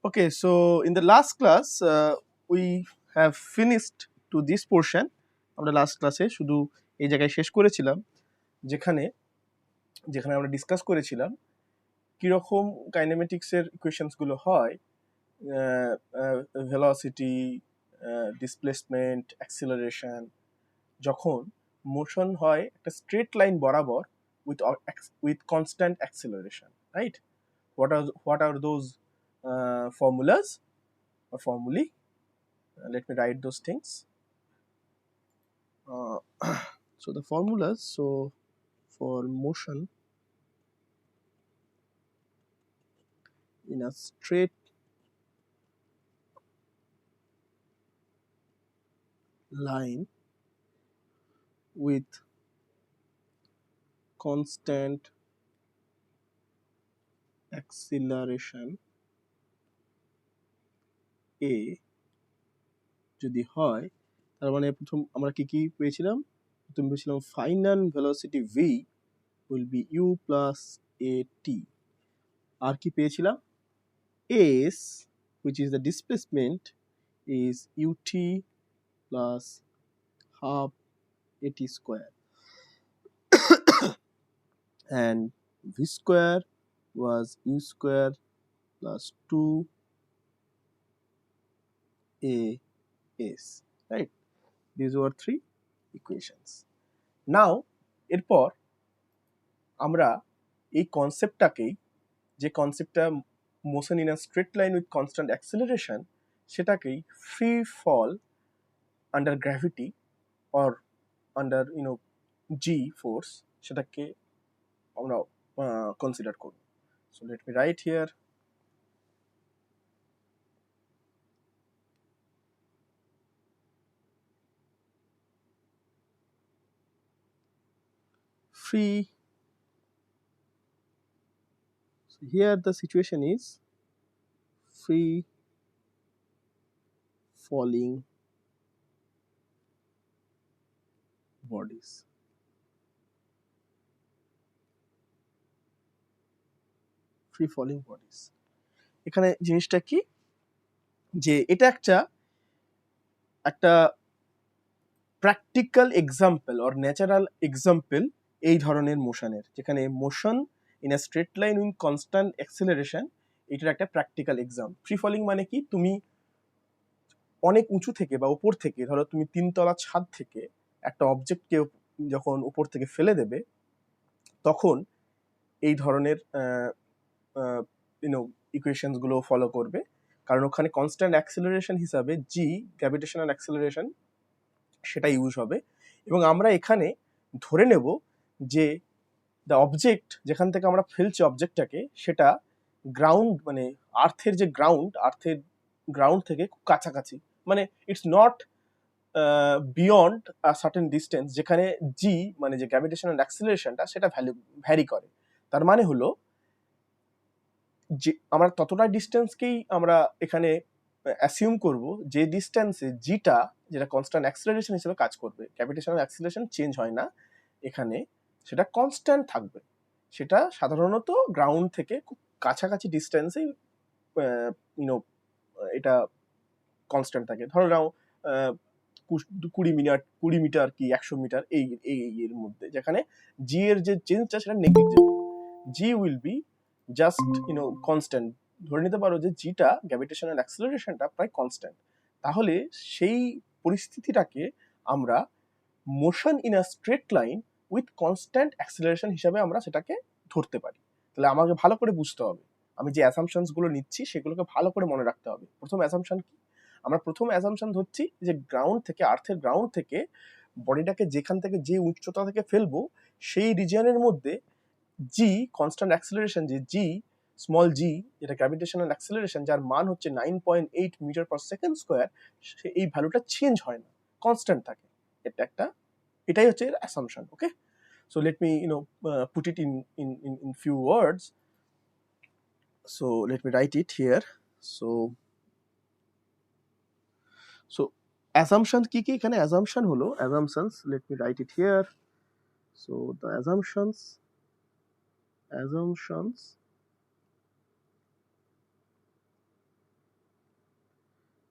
Okay, so in the last class, we have finished to this portion. আমরা last ক্লাসে শুধু এই জায়গায় শেষ করেছিলাম যেখানে যেখানে আমরা ডিসকাস করেছিলাম কীরকম কাইনেমেটিক্সের ইকুয়েশনসগুলো হয়, ভেলোসিটি, ডিসপ্লেসমেন্ট, অ্যাক্সিলারেশন, যখন মোশন হয় একটা স্ট্রেট লাইন বরাবর with constant acceleration, right? What are those formulas or formulae? Let me write those things. So the formulas, so for motion in a straight line with constant acceleration a যদি হয়, তার মানে প্রথম আমরা কি কি পেয়েছিলাম? প্রথম পেয়েছিলাম final velocity v will be u plus at, আর কি পেয়েছিলাম? s, which is the displacement, is ut plus half at square, and v square was u square plus 2as, right? These were three equations. Now এরপর আমরা এই কনসেপ্টটাকেই, যে কনসেপ্টটা motion in a straight line with constant acceleration, সেটাকেই free fall under gravity or under G force, সেটাকে আমরা consider করব। So let me write here free. So here the situation is free falling bodies. Free falling bodies, এখানে জিনিসটা কি, যে এটা একটা practical example or natural example এই ধরনের মোশনের, যেখানে motion in a straight line with constant acceleration, এটার একটা প্র্যাকটিক্যাল এক্সাম। ফ্রি ফলিং মানে কি, তুমি অনেক উঁচু থেকে বা উপর থেকে, ধরো তুমি 3 তলা ছাদ থেকে একটা অবজেক্টকে যখন উপর থেকে ফেলে দেবে, তখন এই ধরনের ইকুয়েশনসগুলো ফলো করবে, কারণ ওখানে কনস্ট্যান্ট অ্যাক্সিলারেশন হিসাবে জি, গ্র্যাভিটেশনাল অ্যাক্সিলারেশন, সেটা ইউজ হবে। এবং আমরা এখানে ধরে নেব যে দ্য অবজেক্ট, যেখান থেকে আমরা ফেলছি অবজেক্টটাকে, সেটা গ্রাউন্ড, মানে আর্থের যে গ্রাউন্ড থেকে খুব কাছাকাছি, মানে it's not beyond a certain distance, যেখানে জি মানে যে গ্র্যাভিটেশনাল অ্যাক্সিলারেশনটা, সেটা ভ্যারি করে। তার মানে হলো যে আমরা ততটা ডিস্টেন্সকেই আমরা এখানে অ্যাসিউম করব যে ডিস্টেন্সে জিটা, যেটা কনস্ট্যান্ট অ্যাক্সিলারেশন হিসেবে কাজ করবে, গ্র্যাভিটেশনাল অ্যাক্সিলারেশন চেঞ্জ হয় না এখানে, সেটা কনস্ট্যান্ট থাকবে। সেটা সাধারণত গ্রাউন্ড থেকে খুব কাছাকাছি ডিস্টেন্সে এটা কনস্ট্যান্ট থাকে। ধরো নাও 20 মিটার কি 100 মিটার এই এর মধ্যে, যেখানে জি এর যে চেঞ্জটা সেটা negligible, G will be just constant. ধরে নিতে পারো যে জিটা, গ্র্যাভিটেশনাল অ্যাক্সিলারেশনটা প্রায় কনস্ট্যান্ট। তাহলে সেই পরিস্থিতিটাকে আমরা motion in a straight line with constant acceleration হিসাবে আমরা সেটাকে ধরতে পারি। তাহলে আমাকে ভালো করে বুঝতে হবে, আমি যে অ্যাসাম্পশনসগুলো নিচ্ছি সেগুলোকে ভালো করে মনে রাখতে হবে। প্রথম অ্যাসাম্পশন কি, আমরা প্রথম অ্যাসাম্পশন ধরছি যে গ্রাউন্ড থেকে, আর্থের গ্রাউন্ড থেকে বডিটাকে যেখান থেকে যে উচ্চতা থেকে ফেলবো, সেই রিজিয়নের মধ্যে জি, কনস্ট্যান্ট অ্যাক্সিলারেশন, যে জি স্মল জি, যেটা গ্র্যাভিটেশনাল অ্যাক্সিলারেশন, যার মান হচ্ছে 9.8 মিটার পার সেকেন্ড স্কোয়ার, এই ভ্যালুটা চেঞ্জ হয় না, কনস্ট্যান্ট থাকে। এটাই হচ্ছে এর assumption. Okay, so let me put it in few words. So let me write it here. So assumption কি কি এখানে assumption হলো, assumptions, let me write it here. So the assumptions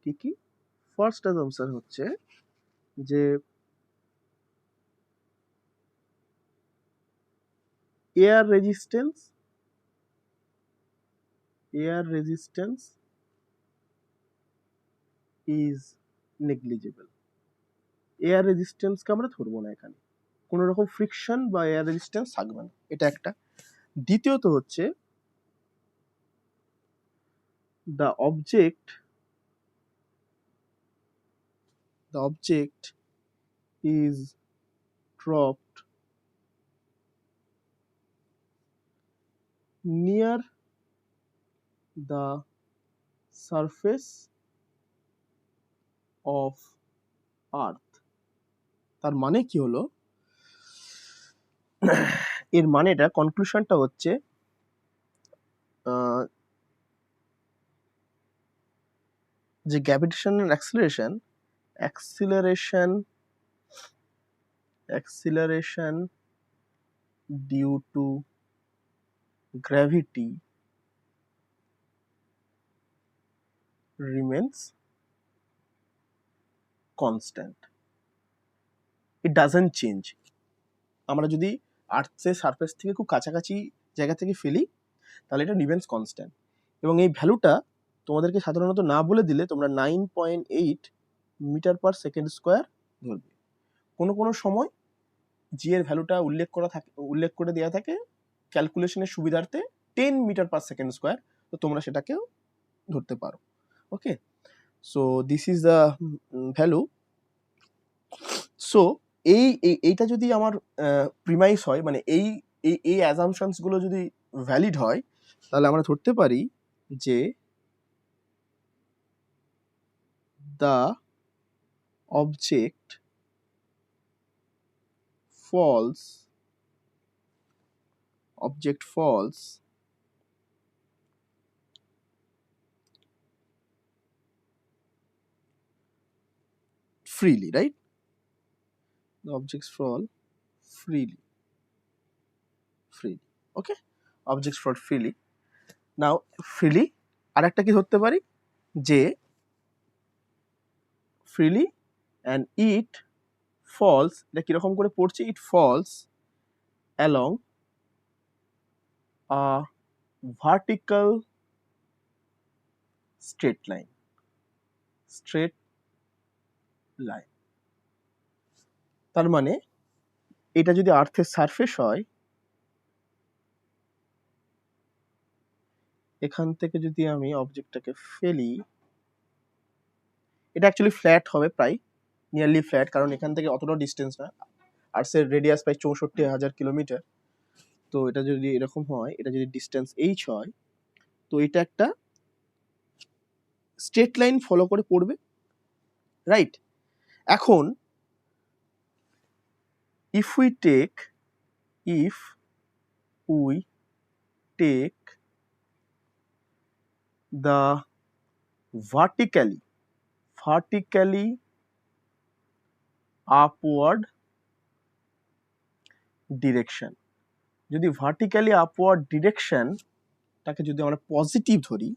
কি কি? ফার্স্ট অ্যাজাম্পশন হচ্ছে যে air resistance is negligible. Air রেজিস্ট্যান্সকে আমরা ধরবো না এখানে, কোনো রকম ফ্রিকশন বা এয়ার রেজিস্ট্যান্স থাকবে না, এটা একটা। দ্বিতীয়ত হচ্ছে the object is dropped near the surface of earth। তার মানে কি হলো, এর মানেটা কনক্লুশনটা হচ্ছে যে gravitational acceleration due to gravity remains constant, it doesn't change। আমরা যদি আর্থের সারফেস থেকে খুব কাছাকাছি জায়গা থেকে ফেলি তাহলে এটা রিমেন্স কনস্ট্যান্ট, এবং এই ভ্যালুটা তোমাদেরকে সাধারণত না বলে দিলে তোমরা 9.8 মিটার পার সেকেন্ড স্কোয়ার ধরবে। কোনো কোনো সময় জি এর ভ্যালুটা উল্লেখ করে দেওয়া থাকে ক্যালকুলেশনের সুবিধার্থে 10 মিটার পার সেকেন্ড স্কোয়ার, তো তোমরা সেটাকেও ধরতে পারো। Okay, so this is the value. So এইটা যদি আমার প্রিমাইস হয়, মানে এই অ্যাজাম্পশনস গুলো যদি ভ্যালিড হয়, তাহলে আমরা ধরতে পারি যে the object falls freely, right? The objects fall freely. Okay, objects fall freely. Now freely আরেকটা কি ধরতে পারি যে freely and it falls, এটা কিরকম করে পড়ছে, it falls along a vertical straight line. তার মানে এটা যদি আর্থের সারফেস হয়, এখান থেকে যদি আমি অবজেক্টটাকে ফেলি, এটা অ্যাকচুয়ালি ফ্ল্যাট হবে, প্রায় নিয়ারলি ফ্ল্যাট, কারণ এখান থেকে অতটা ডিস্টেন্স না, আর্থের রেডিয়াস প্রায় 64,000 কিলোমিটার। তো এটা যদি এরকম হয়, এটা যদি ডিস্টেন্স এইচ হয়, তো এটা একটা স্ট্রেট লাইন ফলো করে পড়বে, রাইট? এখন if we take the vertically upward direction, যদি ভার্টিক্যালি আপওয়ার্ড ডিরেকশন টাকে যদি আমরা পজিটিভ ধরি,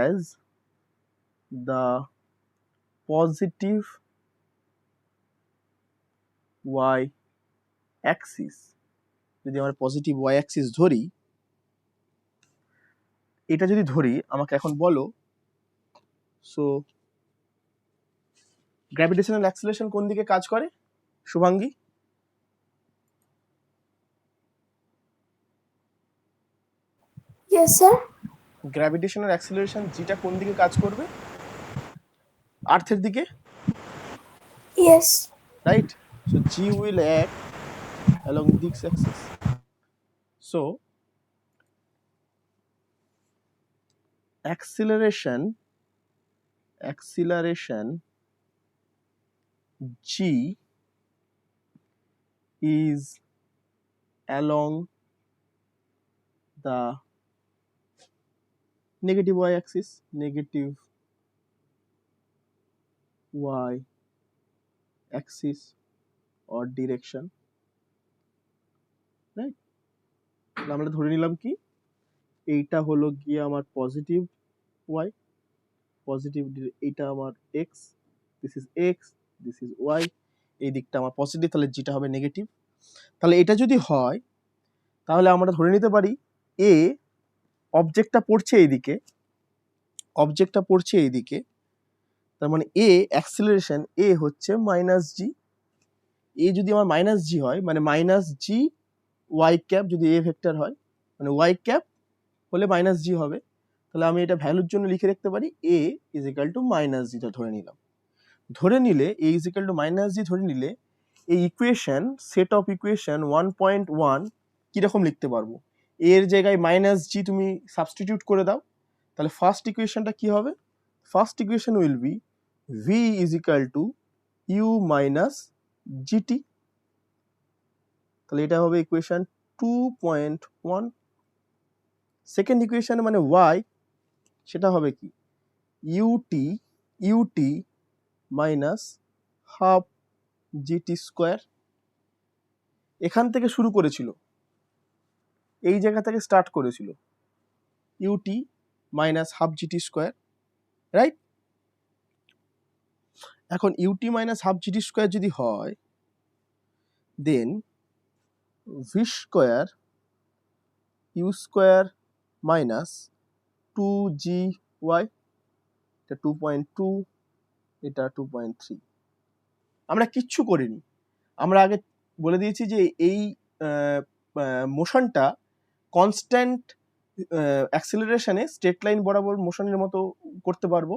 as the positive y axis, যদি আমরা পজিটিভ y axis ধরি, এটা যদি ধরি, আমাকে এখন বলো, সো গ্র্যাভিটেশনাল অ্যাক্সিলারেশন কোন দিকে কাজ করে Shubhangi? Yes, sir. Gravitational acceleration জিটা কোন দিকে কাজ করবে? আর্থের দিকে, Yes. right? So g will act along this axis. So acceleration g is along the negative y axis or direction, right? আমরা ধরে নিলাম কি এইটা হলো গিয়ে আমার পজিটিভ y, পজিটিভ, এইটা আমার x, this is x, this is Y, এই দিকটা আমার পজিটিভ, তাহলে জিটা হবে নেগেটিভ। তাহলে এটা যদি হয় তাহলে আমরা ধরে নিতে পারি এ অবজেক্টটা পড়ছে এইদিকে, অবজেক্টটা পড়ছে এইদিকে, তার মানে এ অ্যাক্সিলারেশন এ হচ্ছে মাইনাস জি। এ যদি আমার মাইনাস জি হয় মানে মাইনাস জি ওয়াই ক্যাপ, যদি এ ভেক্টর হয় মানে ওয়াই ক্যাপ হলে মাইনাস জি হবে। তাহলে আমি এটা ভ্যালুর জন্য লিখে রাখতে পারি এ ইজ ইকাল টু মাইনাস জি, ধরে নিলাম। ধরে নিলে এ ইজ ইকাল টু মাইনাস জি ধরে নিলে এই ইকুয়েশন, সেট অফ ইকুয়েশন 1.1 কিরকম লিখতে পারবো? এর জায়গায় মাইনাস জি তুমি সাবস্টিটিউট করে দাও, তাহলে ফার্স্ট ইকুয়েশনটা কি হবে? First equation will be V is equal to U minus GT. তাহলে এটা হবে ইকুয়েশন 2.1। সেকেন্ড ইকুয়েশন মানে ওয়াই, সেটা হবে কি? UT minus half GT square. এখান থেকে শুরু করেছিল, এই জায়গা থেকে স্টার্ট করেছিল, UT minus half GT square, right? এখন UT minus half GT square যদি হয়, then V square U square minus 2gy, এটা 2.2, এটা 2.3। আমরা কিচ্ছু করিনি, আমরা আগে বলে দিয়েছি যে এই মোশনটা কনস্ট্যান্ট অ্যাক্সিলারেশনে স্ট্রেট লাইন বরাবর মোশনের মতো করতে পারবো,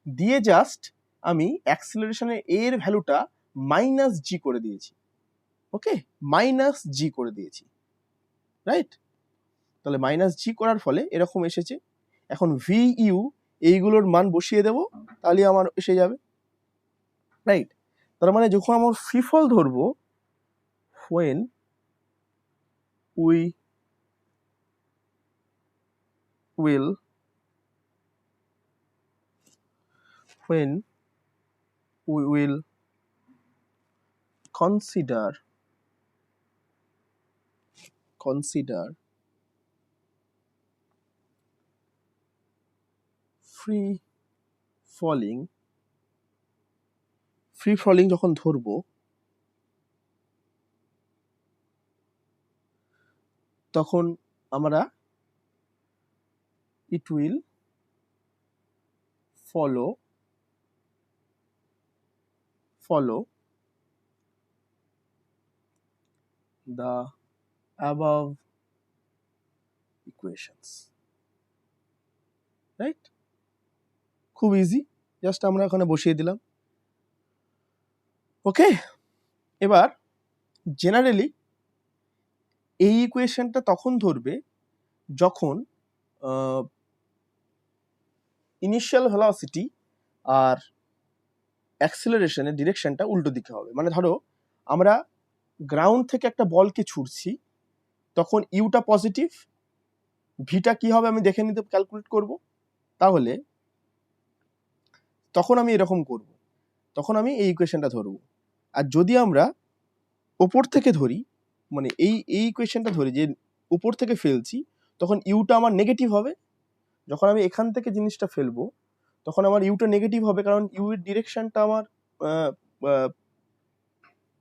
দিয়ে জাস্ট আমি অ্যাক্সিলারেশনের এর ভ্যালুটা মাইনাস জি করে দিয়েছি। ওকে, মাইনাস জি করে দিয়েছি, রাইট? তাহলে মাইনাস জি করার ফলে এরকম এসেছে। এখন ভি ইউ এইগুলোর মান বসিয়ে দেব, তাহলে আমার এসে যাবে, রাইট? তার মানে যখন আমার ফ্রি ফল ধরবো, when we will consider free falling যখন ধরবো, তখন আমরা it will follow the above equations, right? খুব ইজি, জাস্ট আমরা ওখানে বসিয়ে দিলাম। ওকে, এবার জেনারেলি এই ইকুয়েশনটা তখন ধরবে যখন ইনিশিয়াল ভেলোসিটি আর অ্যাক্সিলারেশনের ডিরেকশনটা উল্টো দিকে হবে। মানে ধরো আমরা গ্রাউন্ড থেকে একটা বলকে ছুড়ছি, তখন ইউটা পজিটিভ, ভিটা কি হবে আমি দেখে নিতে ক্যালকুলেট করব। তাহলে তখন আমি এরকম করব, তখন আমি এই ইকুয়েশনটা ধরবো। আর যদি আমরা ওপর থেকে ধরি, মানে এই ইকুয়েশনটা ধরি যে উপর থেকে ফেলছি, তখন ইউটা আমার নেগেটিভ হবে। যখন আমি এখান থেকে জিনিসটা ফেলবো তখন আমার ইউটা নেগেটিভ হবে, কারণ ইউ এর ডিরেকশনটা আমার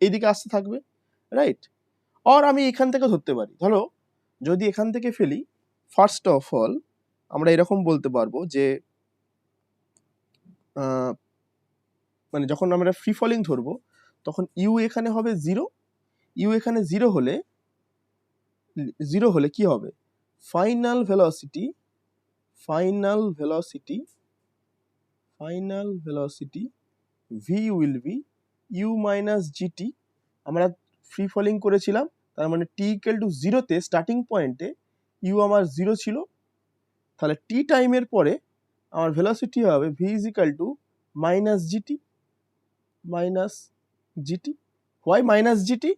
এইদিকে আসতে থাকবে, রাইট? আর আমি এখান থেকে ধরতে পারি, ধরো যদি এখান থেকে ফেলি, ফার্স্ট অফ অল আমরা এরকম বলতে পারবো যে মানে যখন আমরা ফ্রি ফলিং ধরবো তখন ইউ এখানে হবে 0, ইউ এখানে 0 হলে কি হবে? Final velocity v will be u minus gt. আমরা ফ্রি ফলিং করেছিলাম, তার মানে টি ইকুয়াল টু 0-তে স্টার্টিং পয়েন্টে ইউ আমার 0 ছিল, তাহলে টি টাইমের পরে আমার ভেলোসিটি হবে V is equal two minus GT. Why minus GT?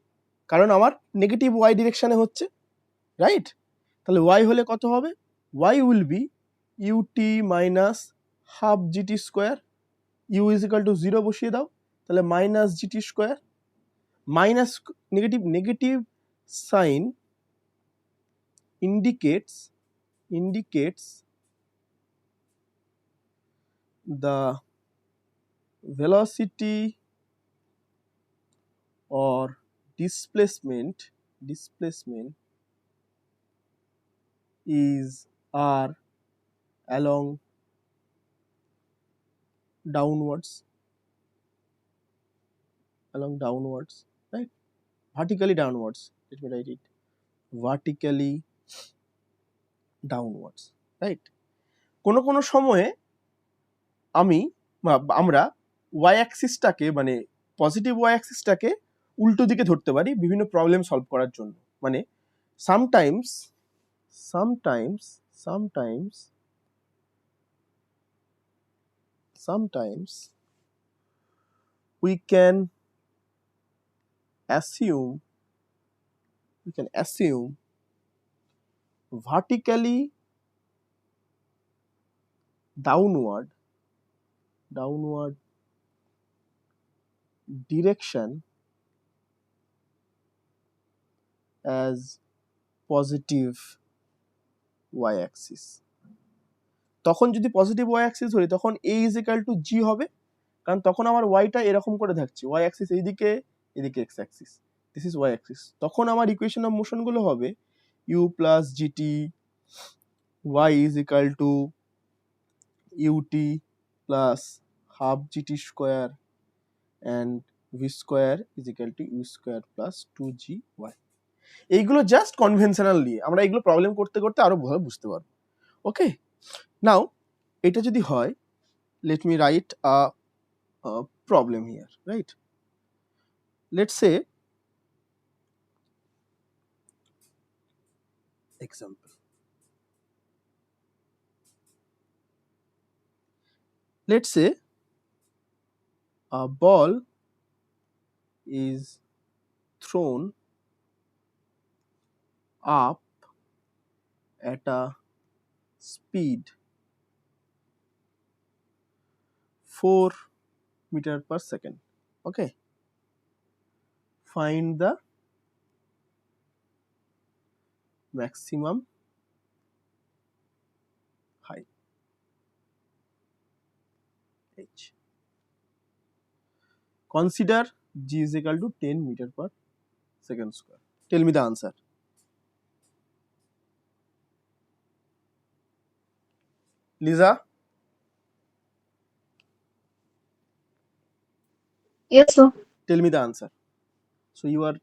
কারণ আমার নেগেটিভ ওয়াই ডিরেকশনে হচ্ছে, রাইট? তাহলে ওয়াই হলে কত হবে? Y will be ut minus half GT square. U is equal to 0 বসিয়ে দাও, তাহলে minus gt square. Minus negative sign indicates the velocity or displacement is are along downwards, right? Vertically downwards. Let me write it. Vertically downwards, right? কোনো কোনো সময়ে আমরা Y অ্যাক্সিসটাকে মানে positive Y অ্যাক্সিসটাকে উল্টো দিকে ধরতে পারি বিভিন্ন প্রবলেম সলভ করার জন্য। মানে sometimes we can assume vertically downward direction as positive y axis। তখন যদি পজিটিভ ওয়াই অ্যাক্সিস ধরি তখন a is equal to g হবে, কারণ তখন আমার ওয়াইটা এরকম করে থাকছে, ওয়াই অ্যাক্সিস এইদিকে, এদিকে x Axis, this is Y Axis. তখন আমার ইকুয়েশন অফ মোশন গুলো হবে u plus GT y is equal to ut plus half gt square and v square is equal to u square plus 2gy। এইগুলো just conventional নিয়ে আমরা এগুলো problem করতে করতে আরো ভালো বুঝতে পারবো। ওকে, নাও এটা যদি হয়, late me write a problem here, right? Let's say example. Let's say a ball is thrown up at a speed 4 meter per second. Okay, find the maximum height h. Consider g is equal to 10 meter per second square. Tell me the answer. Lisa, Yes, sir. tell me the answer. So you are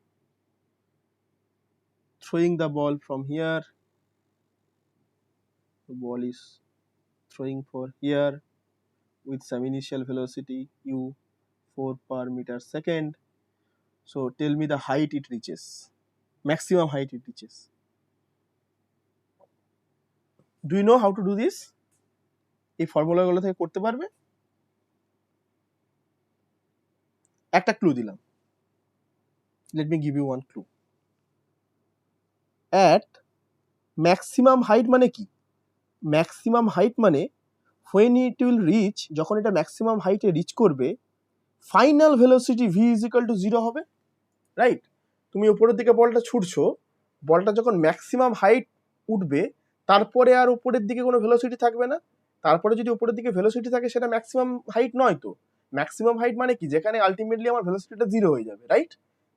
throwing the ball from here, the ball is throwing for here with some initial velocity u 4 per meter second. So tell me the height it reaches, maximum height it reaches. Do you know how to do this? এই ফর্মুলাগুলো থেকে করতে পারবে? একটা clue দিলাম, let me give you one clue. At maximum height মানে কি? maximum height মানে when it will reach, যখন এটা maximum height এ রিচ করবে, final velocity v is equal to 0 হবে, রাইট? তুমি উপরের দিকে বলটা ছুটছো, বলটা যখন ম্যাক্সিমাম হাইট উঠবে তারপরে আর উপরের দিকে কোনো ভেলোসিটি থাকবে না। তারপরে যদি উপরের দিকে ভেলোসিটি থাকে সেটা ম্যাক্সিমাম হাইট নয় তো। ম্যাক্সিমাম হাইট মানে কি? যেখানে আলটিমেটলি আমার ভেলোসিটিটা 0 হয়ে যাবে, রাইট?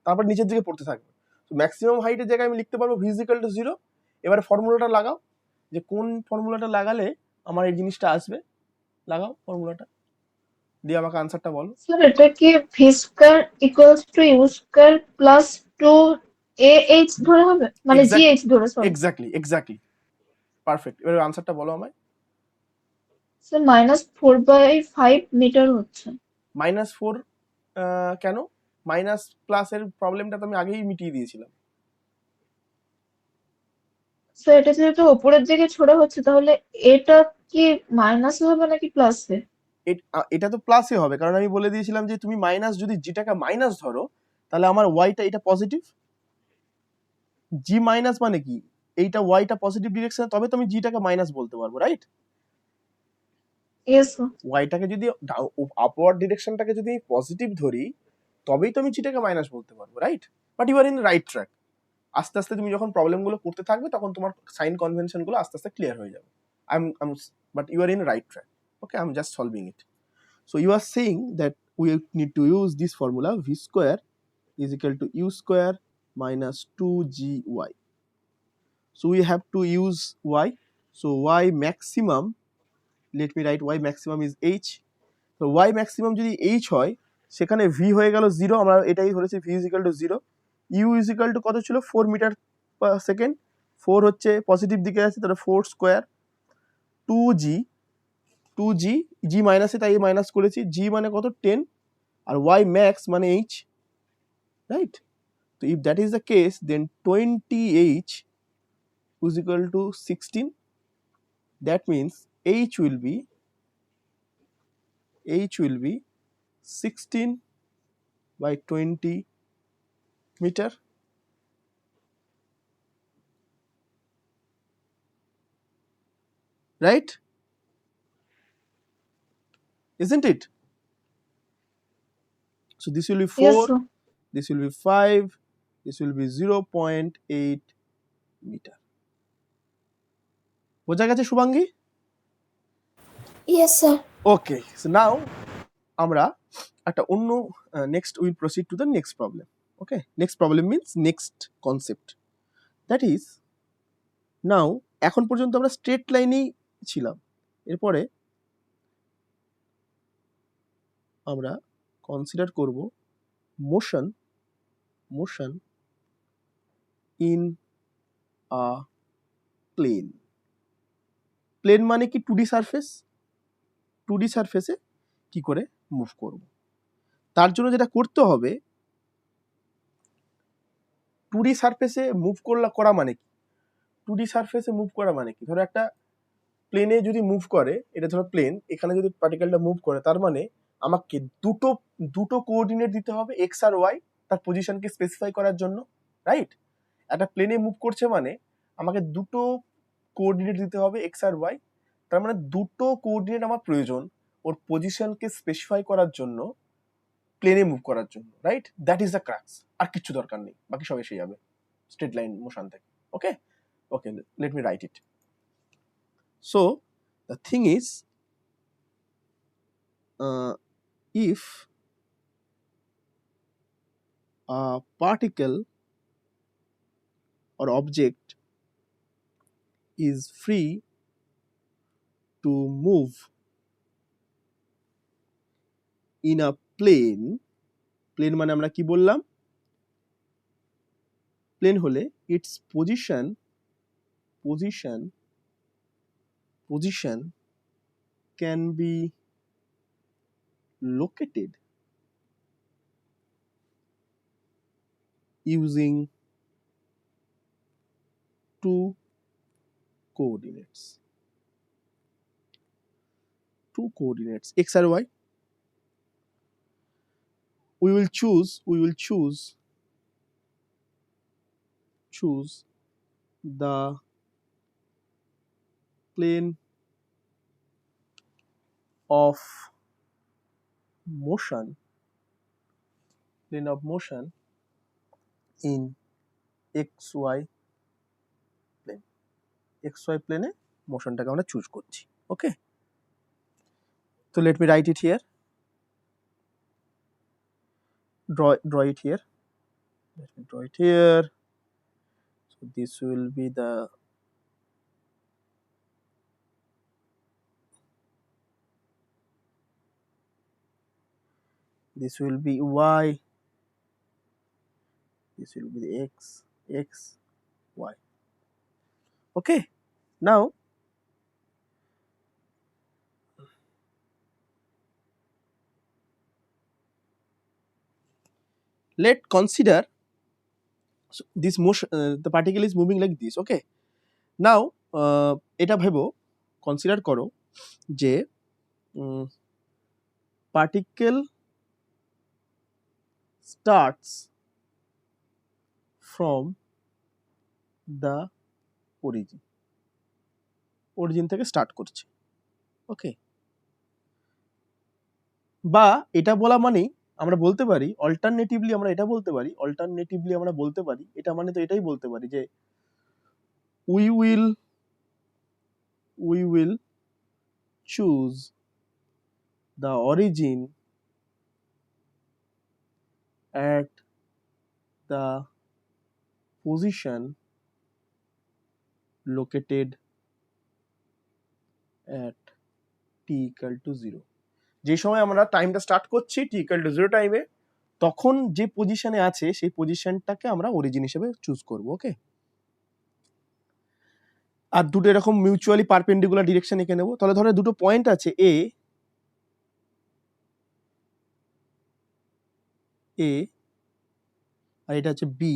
তারপর নিচের দিকে পড়তে থাকবে। তো ম্যাক্সিমাম হাইটের জায়গায় আমি লিখতে পারবো v is equal to 0। এবারে ফর্মুলাটা লাগাও, যে কোন ফর্মুলাটা লাগালে আমার এই জিনিসটা আসবে। লাগাও ফর্মুলাটা, দিয়ে আমাকে আনসারটা বলো। স্যার এটা কি v square equals to u square plus 2ah ধরে হবে, মানে gh ধরে, সরি এক্স্যাক্টলি পারফেক্ট। এবার আনসারটা বলো আমায়। স্যার -4/5 মিটার হচ্ছে। -4 কেন? মাইনাস প্লাসের প্রবলেমটা তো আমি আগেই মিটিয়ে দিয়েছিলাম। স্যার এটা যেহেতু উপরের দিকে ছোড়া হচ্ছে তাহলে এটা কি মাইনাস হবে নাকি প্লাসে? এটা তো প্লাসই হবে, কারণ আমি বলে দিয়েছিলাম যে তুমি মাইনাস, যদি জিটাকে মাইনাস ধরো তাহলে আমার ওয়াইটা এটা পজিটিভ। জি মাইনাস মানে কি? এইটা ওয়াইটা পজিটিভ ডিরেকশনে, তবে তুমি জিটাকে মাইনাস বলতে পারবো, রাইট? Yes sir. ওয়াইটাকে যদি আপওয়ার্ড ডিরেকশনটাকে যদি পজিটিভ ধরি তবেই তো আমি জিটাকে মাইনাস বলতে পারবো, right? But you are in right track. আস্তে আস্তে তুমি যখন প্রবলেমগুলো করতে থাকবে তখন তোমার সাইন কনভেনশনগুলো আস্তে আস্তে ক্লিয়ার হয়ে যাবে। But you are in right track. Okay, I'm just solving it. So you are saying that we need to use this formula, v square is equal to u square minus 2gy. So we have to use y. So y maximum, let me write y maximum is h. So y maximum যদি h হয় সেখানে v হয়ে গেল 0, আমরা এটাই ধরেছি v is equal to 0, u is equal to কত ছিল 4 মিটার পার সেকেন্ড, 4 হচ্ছে পজিটিভ দিকে আছে, তাহলে 4 স্কোয়ার 2g, 2g, g মাইনাসে তাই মাইনাস করেছি, g মানে কত 10 আর y max মানে h, রাইট? তো if that is the case then 20h is equal to 16. That means h will be 16 by 20 meter. Right? Isn't it? So this will be 4, Yes, sir. this will be 5, this will be 0.8 meter. বোঝা গেছে Shubhangi? Yes, sir. Okay, so now আমরা একটা অন্য next we will proceed to the next problem. Okay, next problem means next concept. That is, now এখন পর্যন্ত আমরা straight লাইনেই ছিলাম, এরপরে আমরা কনসিডার করব motion in a plane. Plane মানে কি 2D সারফেস, 2D সারফেসে কি করে মুভ করব। তার জন্য যেটা করতে হবে, 2D সারফেসে মুভ করা মানে কি, 2D সারফেসে মুভ করা মানে কি, ধরো একটা প্লেনে যদি মুভ করে, এটা ধরো প্লেন, এখানে যদি পার্টিকেলটা মুভ করে, তার মানে আমাকে দুটো কোঅর্ডিনেট দিতে হবে এক্স আর ওয়াই, তার পজিশনকে স্পেসিফাই করার জন্য, রাইট? একটা প্লেনে মুভ করছে মানে আমাকে দুটো কোঅর্ডিনেট দিতে হবে এক্স আর ওয়াই, তার মানে দুটো কোঅর্ডিনেট আমার প্রয়োজন ওর পজিশনকে স্পেসিফাই করার জন্য, প্লেনে মুভ করার জন্য, right? That is the crux, আর কিছু দরকার নেই, বাকি সব এসে যাবে স্ট্রেট লাইন মোশন থেকে। Okay okay, let me write it. So the thing is, if a particle or object is free to move in a plane, plane মানে আমরা কি বললাম, plane হলে its position can be located using two coordinates, x and y. We will choose the plane of motion in xy plane, xy plane মোশনটাকে আমরা choose করছি। ওকে, তো late me write it here, draw it here, let me draw it here. So this will be the this will be y, this will be the x, y. Okay, now let consider, so this motion, the particle is moving like this. Okay, now এটা ভেবো, consider করো যে particle starts from the origin থেকে start করছে। ওকে, বা এটা বলা মানেই আমরা বলতে পারি অল্টারনেটিভলি, আমরা বলতে পারি এটা মানে তো এটাই বলতে পারি যে we will choose the origin at the position located at t equal to 0. যে সময় আমরা টাইমটা স্টার্ট করছি t equal to 0 টাইমে, তখন যে পজিশনে আছে সেই পজিশনটাকে আমরা অরিজিন হিসেবে চুজ করব। ওকে, আর দুটো এরকম মিউচুয়ালি পারপেন্ডিকুলার ডিরেকশন এঁকে নেব। তাহলে ধরো দুটো পয়েন্ট আছে এ আর এটা হচ্ছে বি।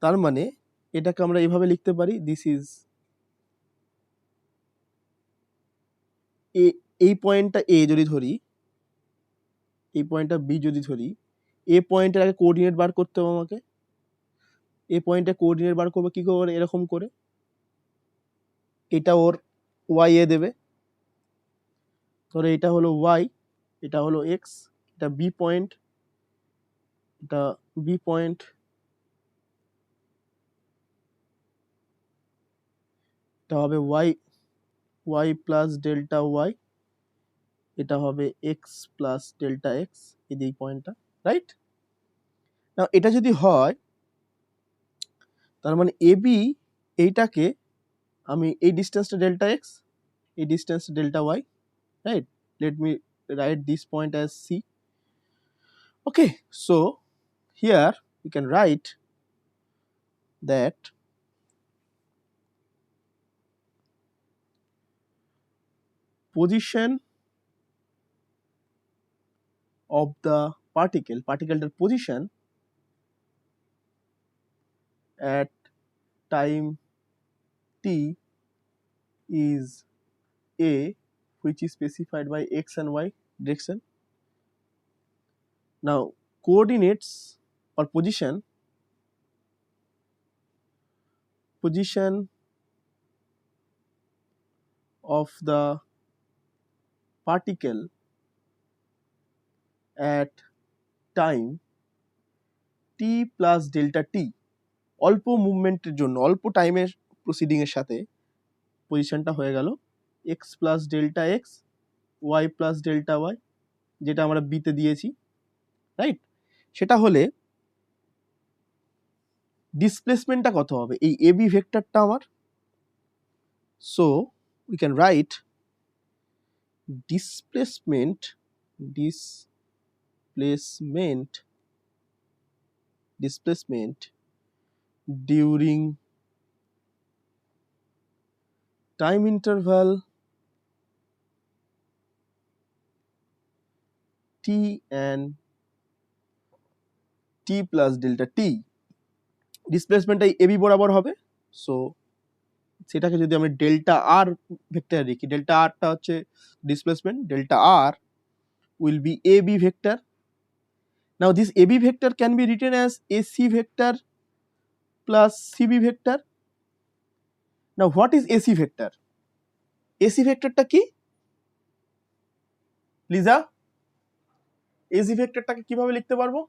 তার মানে এটাকে আমরা এইভাবে লিখতে পারি, দিস ইজ এ। এই পয়েন্টটা এ যদি ধরি, এই পয়েন্টটা বি যদি ধরি, এ পয়েন্টের আগে কোঅর্ডিনেট বার করতে হবে আমাকে। এ পয়েন্টে কোঅর্ডিনেট বার করবো কি করে? এরকম করে, এটা ওর ওয়াই এ দেবে, ধরো এটা হলো ওয়াই, এটা হলো এক্স, এটা বি পয়েন্ট, এটা বি পয়েন্ট, এটা হবে y, y plus delta y, এটা হবে এক্স প্লাস ডেল্টা এক্স, এই পয়েন্টটা, রাইট? না, এটা যদি হয় তার মানে এ বি, এইটাকে আমি এই ডিস্টেন্সটা ডেল্টা এক্স, এই distance delta y, right? Let me write this point as C. Okay, so here we can write that position of the particle position at time t is A, which is specified by x and y direction. Now coordinates or position of the particle at time t plus delta t, অল্প মুভমেন্টের জন্য, অল্প টাইমের proceeding এর সাথে পজিশনটা হয়ে গেল x plus delta x, y plus delta y, যেটা আমরা বিতে দিয়েছি, রাইট? সেটা হলে ডিসপ্লেসমেন্টটা কত হবে এই এ বি ভেক্টরটা আমার? So we can write displacement during time interval t and t plus delta t, ডিসপ্লেসমেন্টটা এবি বরাবর হবে। সো সেটাকে যদি আমি ডেল্টা আর ভেক্টর লিখি, ডেল্টা আরটা হচ্ছে displacement, delta R will be ab vector. Now this ab vector can be written as ac vector plus cb vector. Now what is ac vector? ac ভেক্টরটা কি Liza? ac ভেক্টরটাকে কিভাবে লিখতে পারবো?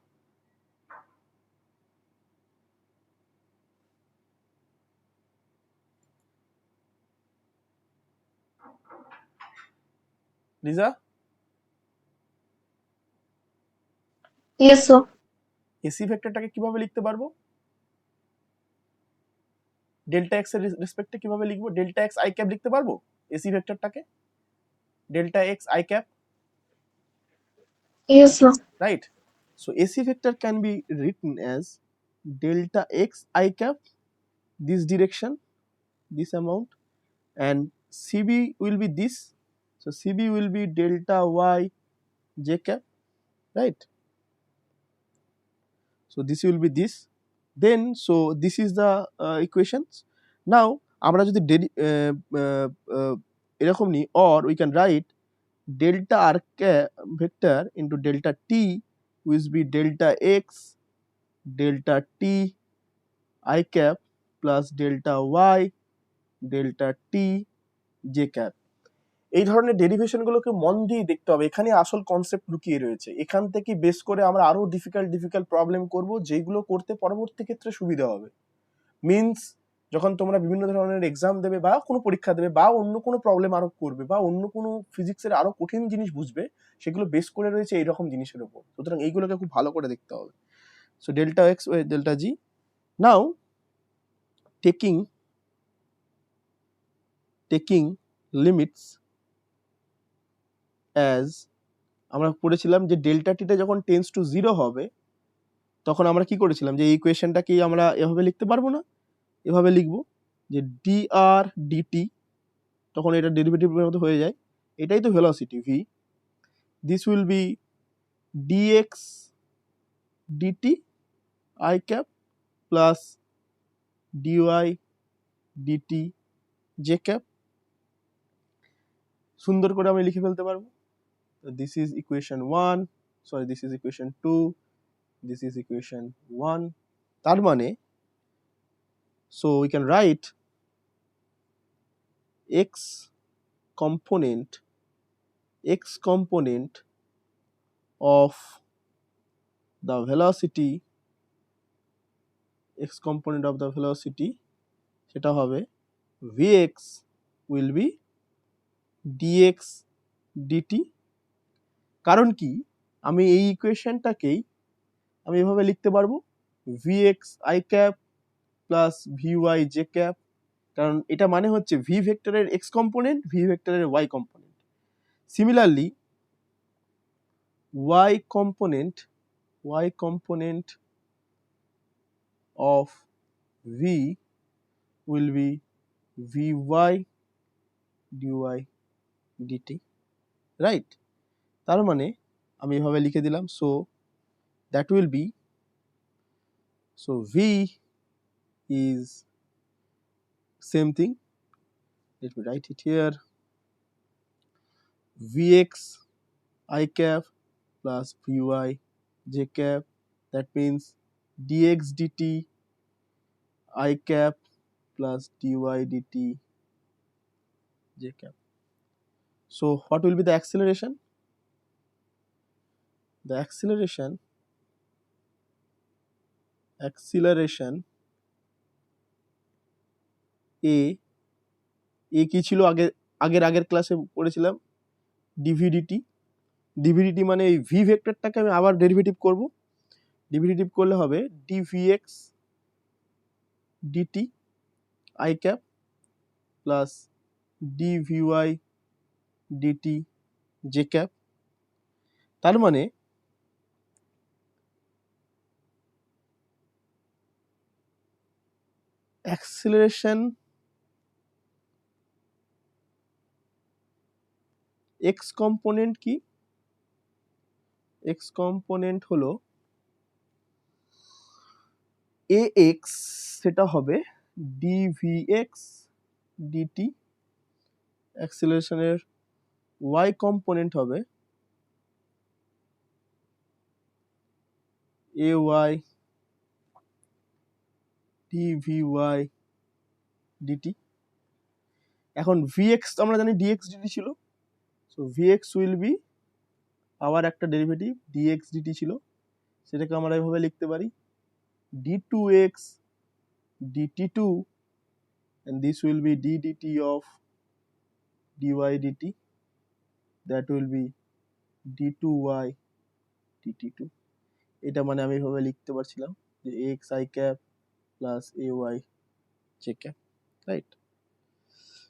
Liza, Yes, sir. ac ভেক্টরটাকে কিভাবে লিখতে পারবো? Delta x এর রেসপেক্টে কিভাবে লিখবো? ডেল্টা এক্স আই ক্যাপ লিখতে পারবো ac ভেক্টরটাকে, delta X I cap, Yes, sir. right? So ac vector can be written as delta x I cap, this direction, this amount, and cb will be this, so cb will be delta y j cap, right? So this will be this, then so this is the equations. Now আমরা যদি এরকম নি, or we can write delta r vector into delta t which be delta x delta t I cap plus delta y delta t j cap. এই ধরনের ডেরিভেশনগুলোকে মন দিয়ে দেখতে হবে, এখানে আসল কনসেপ্ট লুকিয়ে রয়েছে। এখান থেকে বেস করে আমরা আরো ডিফিকাল্ট প্রবলেম করব, যেগুলো করতে পরবর্তী ক্ষেত্রে সুবিধা হবে। মিন্স যখন তোমরা বিভিন্ন ধরনের এক্সাম দেবে বা কোনো পরীক্ষা দেবে বা অন্য কোনো প্রবলেম আরো করবে বা অন্য কোনো ফিজিক্সের আরো কঠিন জিনিস বুঝবে, সেগুলো বেস করে রয়েছে এইরকম জিনিসের উপর। সুতরাং এইগুলোকে খুব ভালো করে দেখতে হবে। So delta X Y delta Z. Now taking limits as, আমরা পড়েছিলাম যে ডেল্টা টিটা যখন টেন্স টু 0 হবে তখন আমরা কি করেছিলাম, যে এই ইকুয়েশনটা কি আমরা এভাবে লিখতে পারবো না, এভাবে লিখবো যে dr dt, তখন এটা ডেরিভেটিভের মতো হয়ে যায়, এটাই তো velocity v, this will B dx dt I cap plus dy dt j cap। সুন্দর করে আমি লিখে ফেলতে পারবো, this is equation 1, sorry this is equation 2, this is equation 1। তার মানে so we can write x component of the velocity, সেটা হবে vx will be dx dt। কারণ কি, আমি এই ইকুয়েশনটাকেই আমি এভাবে লিখতে পারবো vx I cap plus vy j cap, কারণ এটা মানে হচ্ছে v ভেক্টরের x কম্পোনেন্ট, v ভেক্টরের y component. Similarly y component of v will be vy dy dt, right? তার মানে আমি এভাবে লিখে দিলাম, so that will B, so v is same thing, let me write it here, vx I cap plus vy j cap, that means dx dt I cap plus dy dt j cap. So what will be the acceleration? The acceleration a কি ছিল, আগের ক্লাসে পড়েছিলাম dvdt মানে এই v ভেক্টরটাকে আমি আবার derivative করব, ডেরিভেটিভ করলে হবে dvx dt I cap plus dvy dt j cap। তার মানে অ্যাক্সিলারেশন x কম্পোনেন্ট কি, x কম্পোনেন্ট হলো ax, সেটা হবে dvx dt, অ্যাক্সিলারেশনের y কম্পোনেন্ট হবে ay dvy dt। এখন vx আমরা জানি dx dt ছিল, সো vx উইল বি আবার একটা ডেরিভেটিভ dx dt ছিল, সেটাকে আমরা এভাবে লিখতে পারি d2x dt2, and this will be d dt of dy dt, that will be d2y dt2। এটা মানে আমি এভাবে লিখতে পারছিলাম যে x I cap plus ay j cap, right?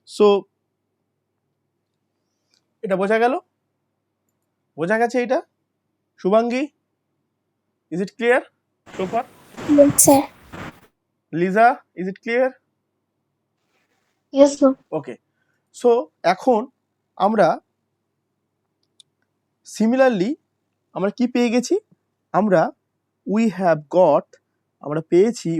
So এটা বোঝা গেছে এটা? Shubhangi, is it clear so far? Yes, sir. Liza, is it clear? Yes, sir. Okay, so এখন আমরা সিমিলারলি আমরা কি পেয়ে গেছি, আমরা পেয়েছি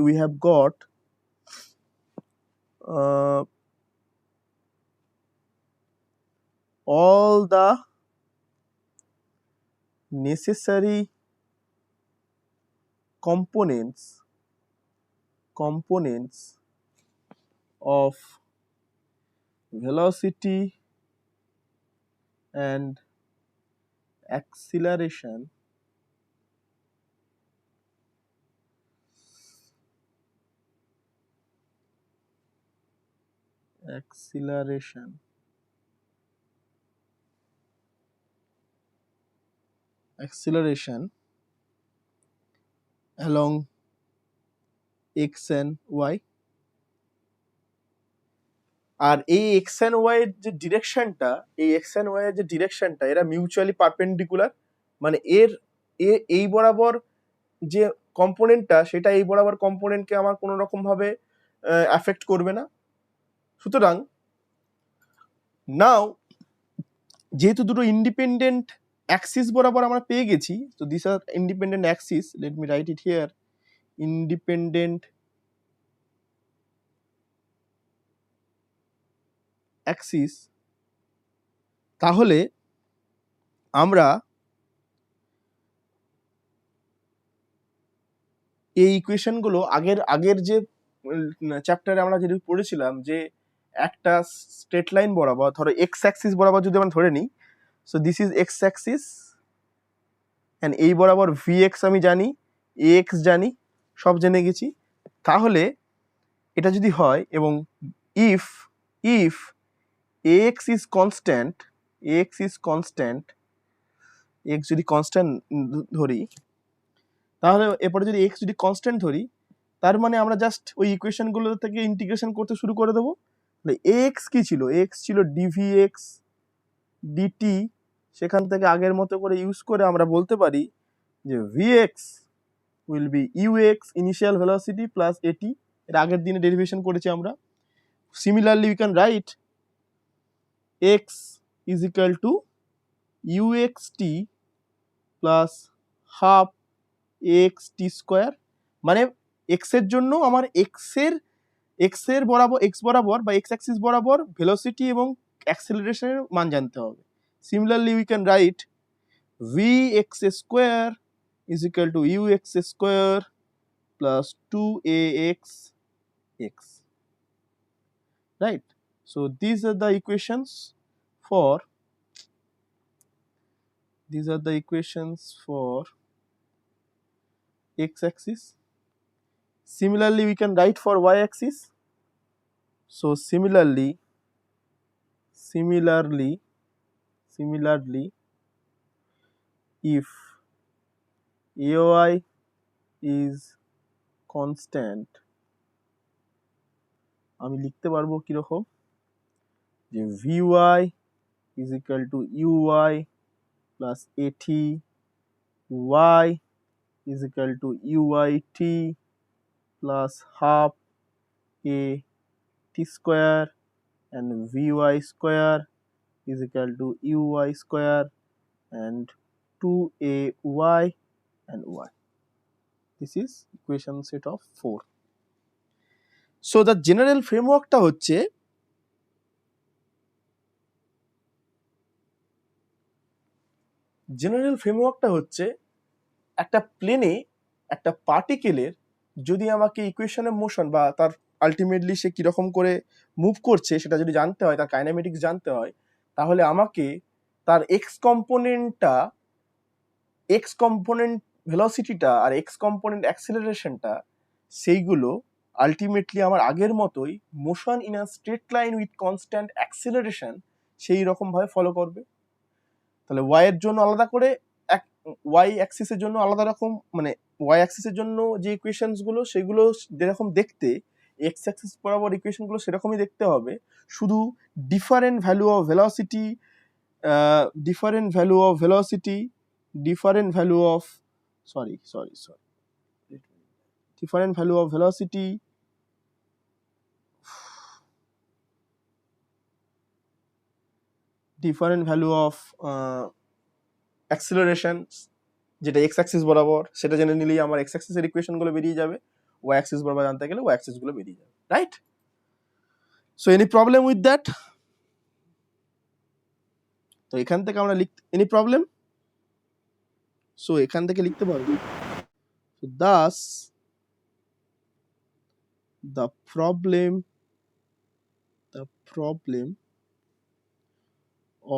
all the necessary components of velocity and acceleration acceleration along x and y, আর এই এক্স এন্ড ওয়াই এর যে ডিরেকশনটা, এই এক্স এন্ড ওয়াই এর যে ডিরেকশনটা, এরা মিউচুয়ালি পারপেন্ডিকুলার, মানে এই বরাবর যে কম্পোনেন্টটা, সেটা এই বরাবর কম্পোনেন্টকে আমার কোনো রকম ভাবে অ্যাফেক্ট করবে না। সুতরাং নাও যেহেতু দুটো ইন্ডিপেন্ডেন্ট অ্যাক্সিস বরাবর আমরা পেয়ে গেছি, তো this are independent axis, let me write it here, independent axis, তাহলে আমরা এই ইকুয়েশনগুলো আগের যে চ্যাপ্টারে আমরা যেটা পড়েছিলাম, যে একটা স্ট্রেট লাইন বরাবর, ধরো এক্স অ্যাক্সিস বরাবর যদি আমরা ধরে নিই, so this is x Axis and এই বরাবর ভি এক্স আমি জানি, এ এক্স জানি, সব জেনে গেছি। তাহলে এটা যদি হয় এবং if if x is constant, x is constant, x যদি কনস্ট্যান্ট ধরি, তাহলে এরপরে যদি এক্স যদি কনস্ট্যান্ট ধরি, তার মানে আমরা জাস্ট ওই ইকুয়েশনগুলো থেকে ইন্টিগ্রেশন করতে শুরু করে দেবো। তাহলে এক্স কি ছিল? এক্স ছিল ডিভি এক্স ডিটি, সেখান থেকে আগের মতো করে ইউজ করে আমরা বলতে পারি যে vx will be ux initial velocity plus at, এর আগের দিনে ডেরিভেশন করেছি আমরা। Similarly we can write x is equal to uxt plus half xt square, মানে x এর জন্য আমার x এর বরাবর, x বরাবর বা x অ্যাক্সিস বরাবর ভেলোসিটি এবং অ্যাক্সেলারেশনের মান জানতে হবে। Similarly we can write vx square is equal to ux square plus 2ax x, right? So these are the equations for x axis. Similarly we can write for y axis. So similarly if AY is constant, আমি লিখতে পারবো কিরকম, যে Vy is equal to Uy plus AT, Y is equal to UYT plus half a t square, and Vy square is equal to Uy square and 2ay and y. This is equation set of 4. So the general framework টা হচ্ছে, একটা প্লেনে একটা পার্টিকেলের যদি আমাকে ইকুয়েশনের motion বা তার আলটিমেটলি সে কিরকম করে মুভ করছে সেটা যদি জানতে হয়, তার কাইনেমেটিক্স জানতে হয়, তাহলে আমাকে তার এক্স কম্পোনেন্ট ভেলোসিটিটা আর এক্স কম্পোনেন্ট অ্যাক্সেলারেশনটা, সেইগুলো আলটিমেটলি আমার আগের মতোই motion in a straight line with constant acceleration সেই রকম ভাবে ফলো করবে। তাহলে ওয়াই এর জন্য আলাদা করে, ওয়াই অ্যাক্সিসের জন্য আলাদা রকম, মানে ওয়াই অ্যাক্সিসের জন্য যে ইকুয়েশনস গুলো সেগুলো যেরকম দেখতে, এক্স অ্যাক্সিস বরাবর ইকুয়েশন গুলো সেরকমই দেখতে হবে, শুধু different value of velocity, different value of velocity, different value of different value of velocity, different value of acceleration, যেটা এক্স অ্যাক্সিস বরাবর, সেটা জেনে নিলেই আমার এক্স অ্যাক্সিসের ইকুয়েশন গুলো বেরিয়ে যাবে, ওয়াই অ্যাক্সিস বরাবর জানতে গেলে ওয়াই অ্যাক্সিস গুলো বেরিয়ে যাবে, right? So any problem with that? তো এখান থেকে আমরা এনি প্রবলেম? সো এখান থেকে লিখতে পারবো, so thus the problem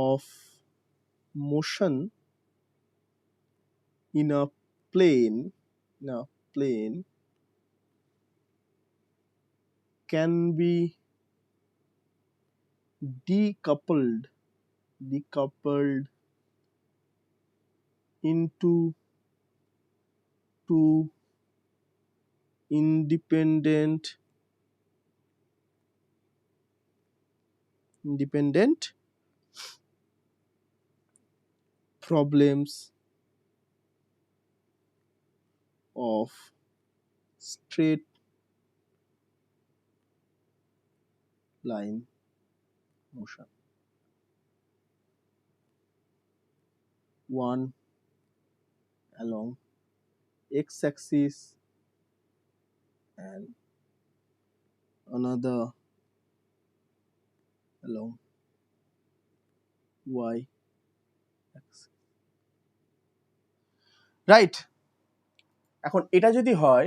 of motion in a plane can be decoupled into two independent problems of straight line motion. One along x-axis and another along y-axis. Right, এখন এটা যদি হয়,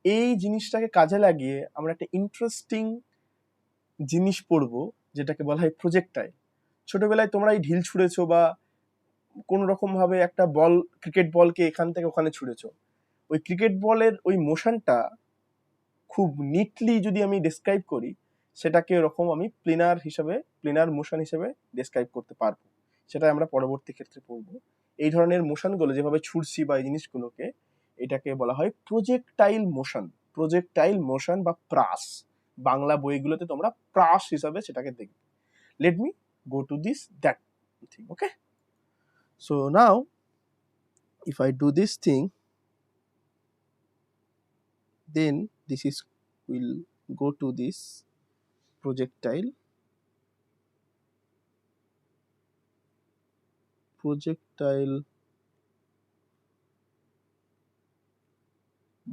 এই জিনিসটাকে কাজে লাগিয়ে আমরা একটা ইন্টারেস্টিং জিনিস পড়বো যেটাকে বলা হয় প্রজেক্টাইল। ছোটবেলায় তোমরা এই ঢিল ছুঁড়েছো বা কোন রকম ভাবে একটা বল, ক্রিকেট বলকে এখান থেকে ওখানে ছুঁড়েছো, ওই ক্রিকেট বলের ওই মোশনটা খুব নিটলি যদি আমি ডেসক্রাইব করি, সেটাকে এরকম আমি প্লেনার মোশন হিসেবে ডেসক্রাইব করতে পারবো। সেটা আমরা পরবর্তী ক্ষেত্রে পড়বো। এই ধরনের মোশনগুলো যেভাবে ছুটছি বা এই জিনিসগুলোকে, এটাকে বলা হয় প্রজেক্টাইল মোশন বা প্রাস। বাংলা বইগুলোতে তোমরা প্রাস হিসাবে সেটাকে দেখবে। Late me go to that thing, okay? So now if I do this thing, then this is will go to this projectile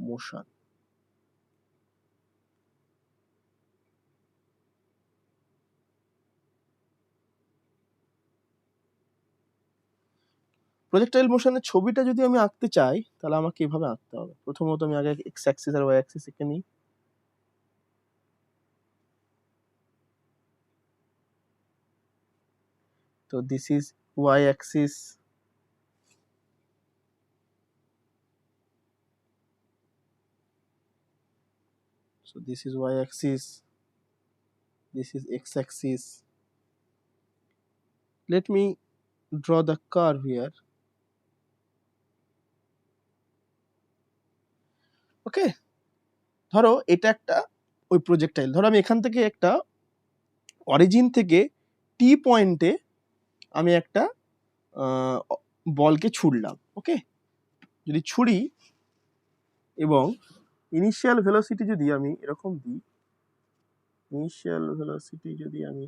motion. Projectile মোশনের ছবিটা যদি আমি আঁকতে চাই, তাহলে আমাকে এভাবে আঁকতে হবে। প্রথমত আমি আগে এক্স অ্যাক্সিস আর ওয়াই অ্যাক্সিস এঁকে নিই। তো this is Y Axis, so this is y axis, this is x axis. Let me draw the curve here. ওকে, ধরো এটা একটা ওই প্রজেক্টাইল। ধরো আমি এখান থেকে একটা অরিজিন থেকে টি পয়েন্টে আমি একটা বলকে ছুড়লাম, ওকে? যদি ছুড়ি এবং ইনিশিয়াল ভেলোসিটি যদি আমি এরকম দিই, ইনিশিয়াল ভেলোসিটি যদি আমি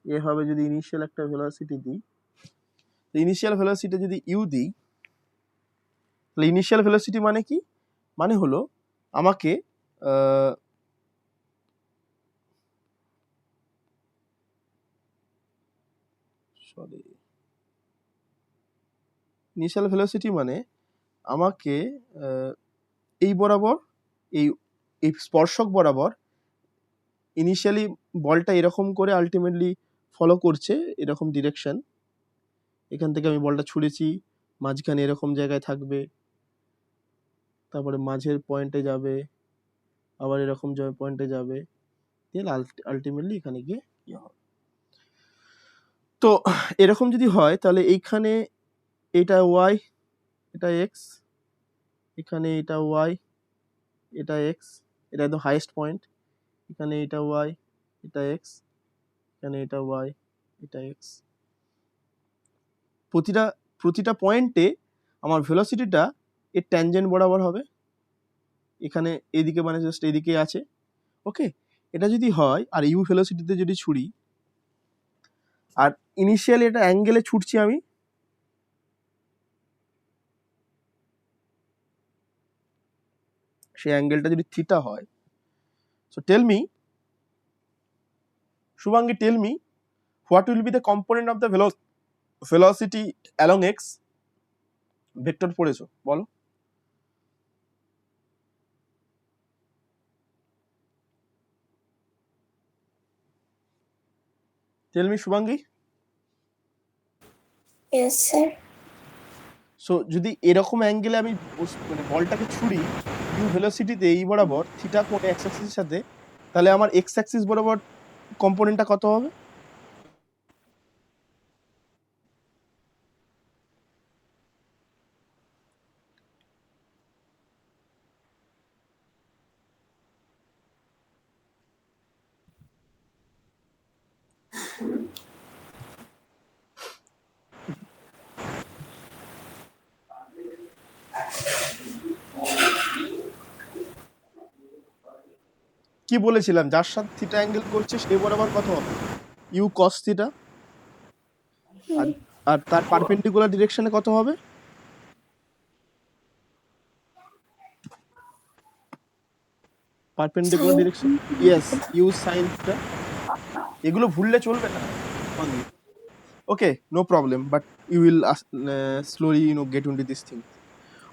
এভাবে যদি ইনিশিয়াল একটা ভেলোসিটি দিই, ইনিশিয়াল ভেলোসিটি যদি ইউ দিই, তাহলে ইনিশিয়াল ভেলোসিটি মানে কি? মানে হলো আমাকে ইনিশিয়াল ভেলোসিটি মানে আমাকে এই বরাবর, এই স্পর্শক বরাবর ইনিশিয়ালি বলটা এরকম করে আলটিমেটলি ফলো করছে, এরকম ডিরেকশন। এখান থেকে আমি বলটা ছুঁড়েছি, মাঝখানে এরকম জায়গায় থাকবে, তারপরে মাঝের পয়েন্টে যাবে, আবার এরকম পয়েন্টে যাবে, আলটিমেটলি এখানে গিয়ে ইয়ে হবে। তো এরকম যদি হয়, তাহলে এইখানে এটা ওয়াই, এটা এক্স, এখানে এটা ওয়াই, এটা এক্স, এটা একদম হাইয়েস্ট পয়েন্ট, এখানে এটা ওয়াই, এটা এক্স, এখানে এটা ওয়াই, এটা এক্স। প্রতিটা পয়েন্টে আমার ভেলোসিটিটা এর ট্যানজেন্ট বরাবর হবে, এখানে এইদিকে মানে জাস্ট এইদিকে আছে, ওকে? এটা যদি হয়, আর ইউ ভেলোসিটিতে যদি ছুড়ি, আর ইনিশিয়ালি এটা অ্যাঙ্গেলে ছুটছি আমি, সেই অ্যাঙ্গেলটা যদি থিটা হয়, so tell me Shubhangi, tell me what will be the component of the velocity along x? Vector পড়েছো, বলো। Tell me Shubhangi. Yes, sir. So যদি এরকম অ্যাঙ্গেলে আমি মানে বলটাকে ছুড়ি, ইউ ভেলোসিটিতে এই বরাবর থিটা কোণে এক্স অ্যাক্সিসের সাথে, তাহলে আমার এক্স অ্যাক্সিস বরাবর কম্পোনেন্টটা কত হবে? কি বলেছিলাম, যার সাথে থিটা অ্যাঙ্গেল করছে সেই বরাবর কত হবে? You cos theta. আর আর তার পারপেন্ডিকুলার ডিরেকশনে কত হবে? Perpendicular direction, yes, U sine theta. এগুলো ভুললে চলবে না। Okay, no problem, but you will slowly get into this thing.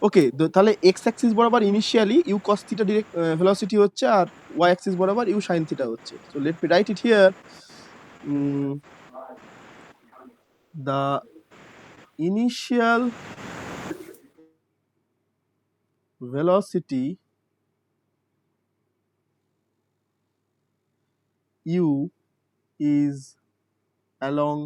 Okay, তাহলে এক্স অ্যাক্সিস বরাবর initially U cos theta direct velocity হচ্ছে, আর ওয়াই অ্যাক্সিস বরাবর ইউ সাইন থিটা হচ্ছে। So let me write it here. The initial velocity u is along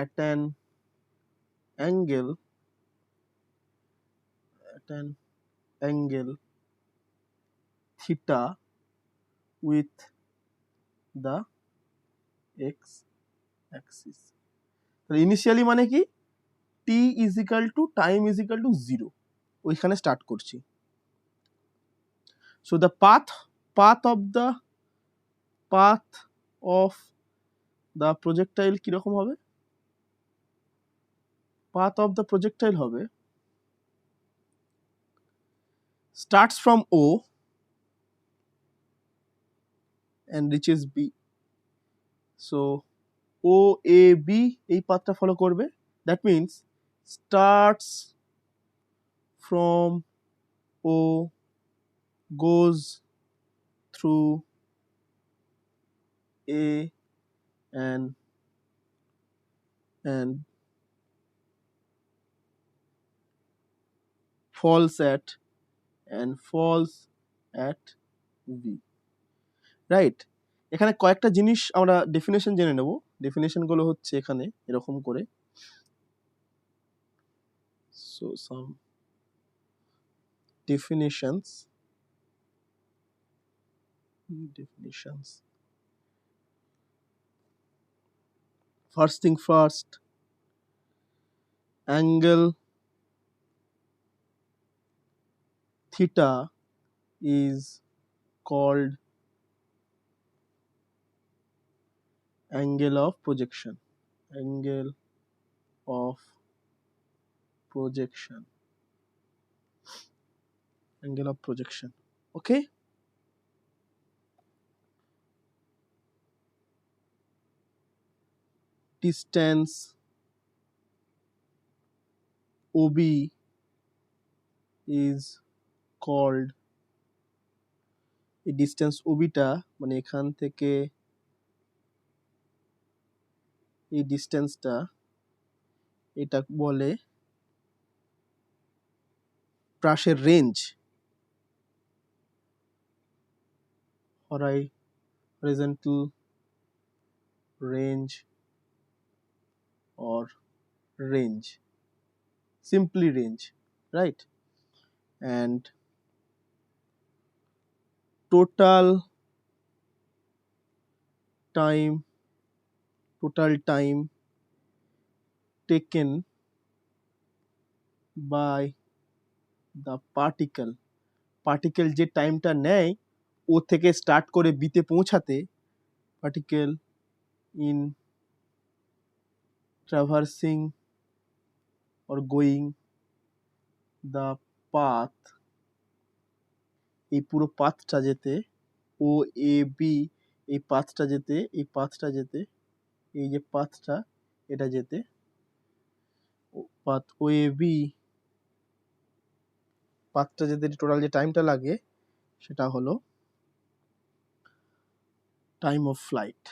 at an angle theta with the x axis. তাহলে initially মানে কি, t is equal to time is equal to 0, ওইখানে start করছি। So the path of the projectile কিরকম হবে? path of the projectile হবে starts from O and reaches B. So O A B এই পাথটা follow করবে। That means starts from O, goes through A and falls at V. Right? এখানে কয়েকটা জিনিস আমরা definition জেনে নেব। ডেফিনেশন গুলো হচ্ছে এখানে এরকম করে। So some definitions. First thing first, angle theta is called angle of projection. Angle of projection. Okay. Distance OB is called, এই ডিস্টেন্স ওবিটা মানে এখান থেকে এই ডিস্টেন্সটা, এটা বলে প্রাসের range, horizontal range or range, simply range, right? And total time taken by the particle যে টাইমটা নেয় ও থেকে স্টার্ট করে বিতে পৌঁছাতে, particle in traversing or going the path, এই পুরো পাথটা যেতে, ও এ বি এই পাথটা যেতে এই যে পাথটা এটা যেতে, পাথ ও এ বি পাথটা যেতে টোটাল যে টাইমটা লাগে সেটা হলো টাইম অফ ফ্লাইট।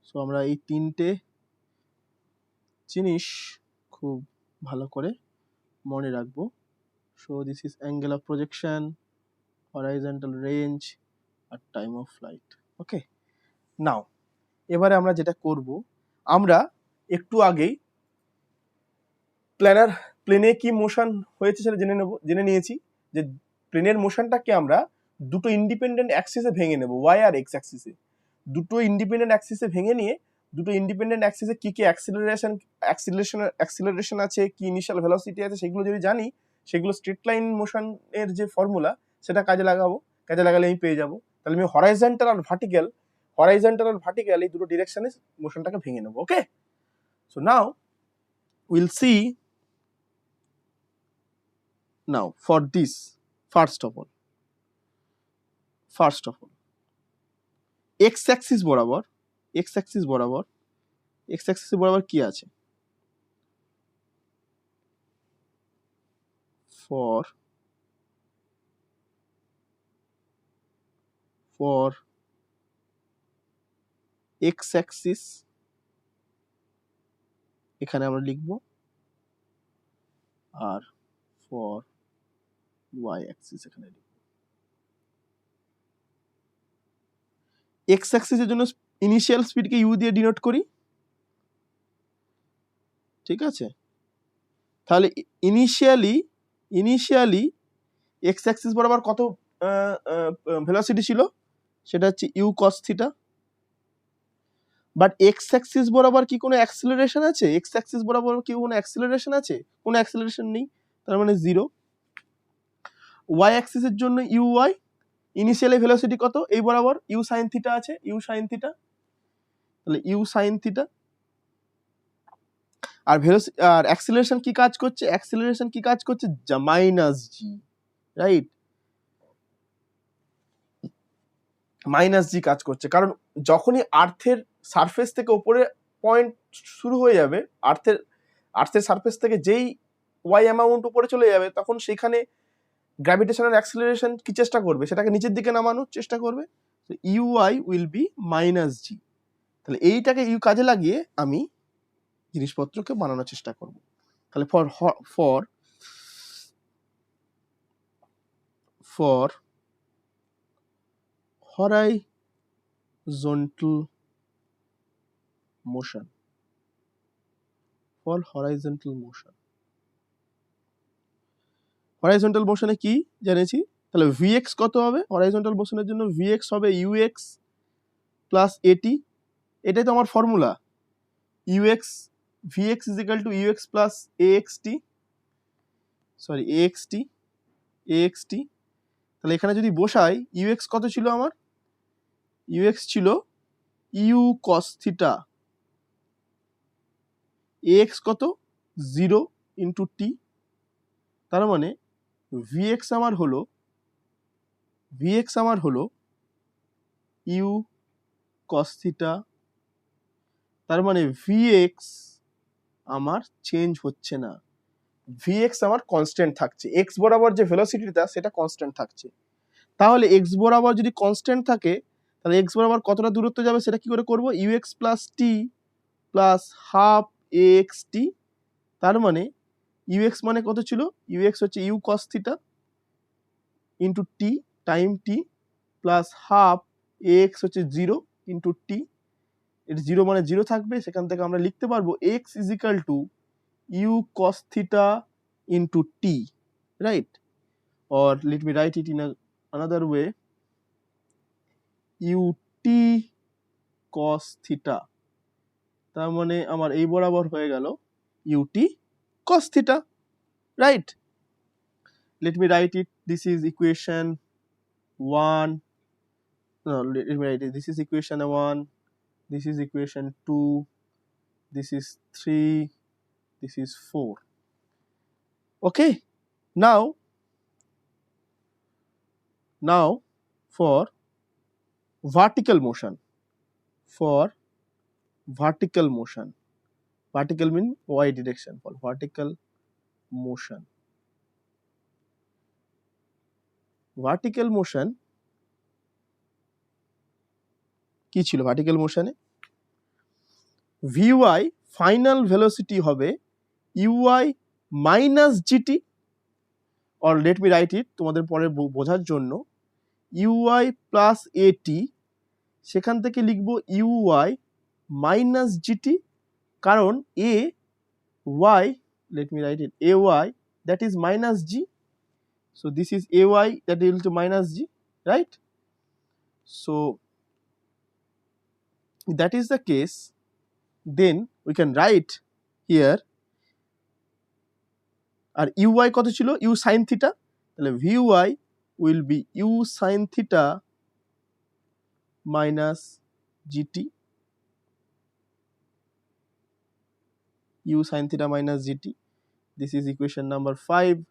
সো আমরা এই তিনটে জিনিস খুব ভালো করে মনে রাখবো। So this is angle of projection, horizontal range আর time of flight. Okay, now এবারে আমরা যেটা করব, আমরা একটু আগেই প্লেনে কি মোশন হয়েছে সেটা জেনে নিয়েছি যে প্লেনের মোশনটাকে আমরা দুটো ইন্ডিপেন্ডেন্ট অ্যাক্সিসে ভেঙে নেব, ওয়াই আর এক্স অ্যাক্সিসে। দুটো ইন্ডিপেন্ডেন্ট অ্যাক্সিসে ভেঙে নিয়ে দুটো ইন্ডিপেন্ডেন্ট অ্যাক্সিসে কি কি অ্যাক্সিলারেশন আছে, কি ইনিশিয়াল ভেলোসিটি আছে, সেগুলো যদি জানি, সেগুলো স্ট্রেট লাইন মোশনের যে ফর্মুলা সেটা কাজে লাগাবো। কাজে লাগালে আমি পেয়ে যাবো। তাহলে আমি হরাইজন্টাল আর ভার্টিক্যাল এই দুটো ডিরেকশনে মোশনটাকে ভেঙে নেবো। Okay, so now will see now for this, first of all x axis বরাবর কি আছে? for x axis এখানে আমরা লিখবো, আর for y axis এখানে লিখবো। x axis এর জন্য ইনিশিয়াল স্পিডকে u দিয়ে ডিনোট করি, ঠিক আছে? তাহলে ইনিশিয়ালি x axis বরাবর কত ভেলোসিটি ছিল? সেটা হচ্ছে u cos theta. But x axis বরাবর কি কোনো অ্যাক্সিলারেশন আছে? এক্স অ্যাক্সিস বরাবর কি কোনো অ্যাক্সিলারেশন আছে? কোনো অ্যাক্সিলারেশন নেই, তার মানে 0। ওয়াই অ্যাক্সিসের জন্য ইউ ওয়াই, ইনিশিয়ালি ভেলোসিটি কত? এই বরাবর ইউ সাইন থিটা আছে, ইউ সাইন থিটা, তাহলে ইউ সাইন থিটা। আর আর অ্যাক্সিলারেশন কি কাজ করছে? Minus g, right? Minus g কাজ করছে, কারণ যখনই আর্থের সারফেস থেকে উপরে পয়েন্ট শুরু হয়ে যাবে, আর্থের সারফেস থেকে যেই ওয়াই অ্যামাউন্ট উপরে চলে যাবে, তখন সেখানে গ্র্যাভিটেশনাল অ্যাক্সিলারেশন কি চেষ্টা করবে? সেটাকে নিচের দিকে নামানোর চেষ্টা করবে। U I will be minus G. তাহলে এইটাকে ইউ কাজে লাগিয়ে আমি জিনিসপত্রকে বানানোর চেষ্টা করব। তাহলে ফর horizontal motion, হরাইজন্টাল মোশনে কি জেনেছি? তাহলে vx কত হবে? হরাইজন্টাল মোশনের জন্য vx হবে ux প্লাস এটি। এটাই তো আমার formula, vx is equal to ux plus axt, তাহলে এখানে যদি বসাই, ux কত ছিল আমার? ux ছিল u cos থিটা, ax কত? 0 ইন্টু টি। তার মানে vx আমার হলো u cos থিটা। তার মানে vx আমার চেঞ্জ হচ্ছে না, vx আমার কনস্ট্যান্ট থাকছে। x বরাবর যে ভেলোসিটিটা সেটা কনস্ট্যান্ট থাকছে। তাহলে x বরাবর যদি কনস্ট্যান্ট থাকে, তাহলে x বরাবর কতটা দূরত্ব যাবে সেটা কি করে করব? ux প্লাস টি প্লাস হাফ ax টি। তার মানে ux মানে কত ছিল? ux হচ্ছে u cos theta into tea time টি প্লাস হাফ ax হচ্ছে 0 ইন্টু টি। এটা 0 মানে 0 থাকবে, সেখান থেকে আমরা লিখতে পারবো x is equal to u cos theta into t, right? Or let me write it in another way, ut cos theta। তার মানে আমার এই বরাবর হয়ে গেল ut cos theta, right? Let me write it, this is equation 1, no, let me write it, this is equation 1, this is equation 2, this is 3, this is 4. Okay, now for vertical motion, vertical mean y direction, for vertical motion কি ছিল? Vertical মোশনে vy final velocity হবে uy minus GT, or let me write it তোমাদের পরে বোঝার জন্য, uy plus এটি, সেখান থেকে লিখব uy মাইনাস জিটি, কারণ a y, let me write it, ay that is minus g, so this is ay that is equal to minus g, right? So if that is the case, then we can write here, আর uy কত ছিল, u sin theta, তাহলে vy will be u sin theta minus gt, u sin theta minus gt. This is equation number 5.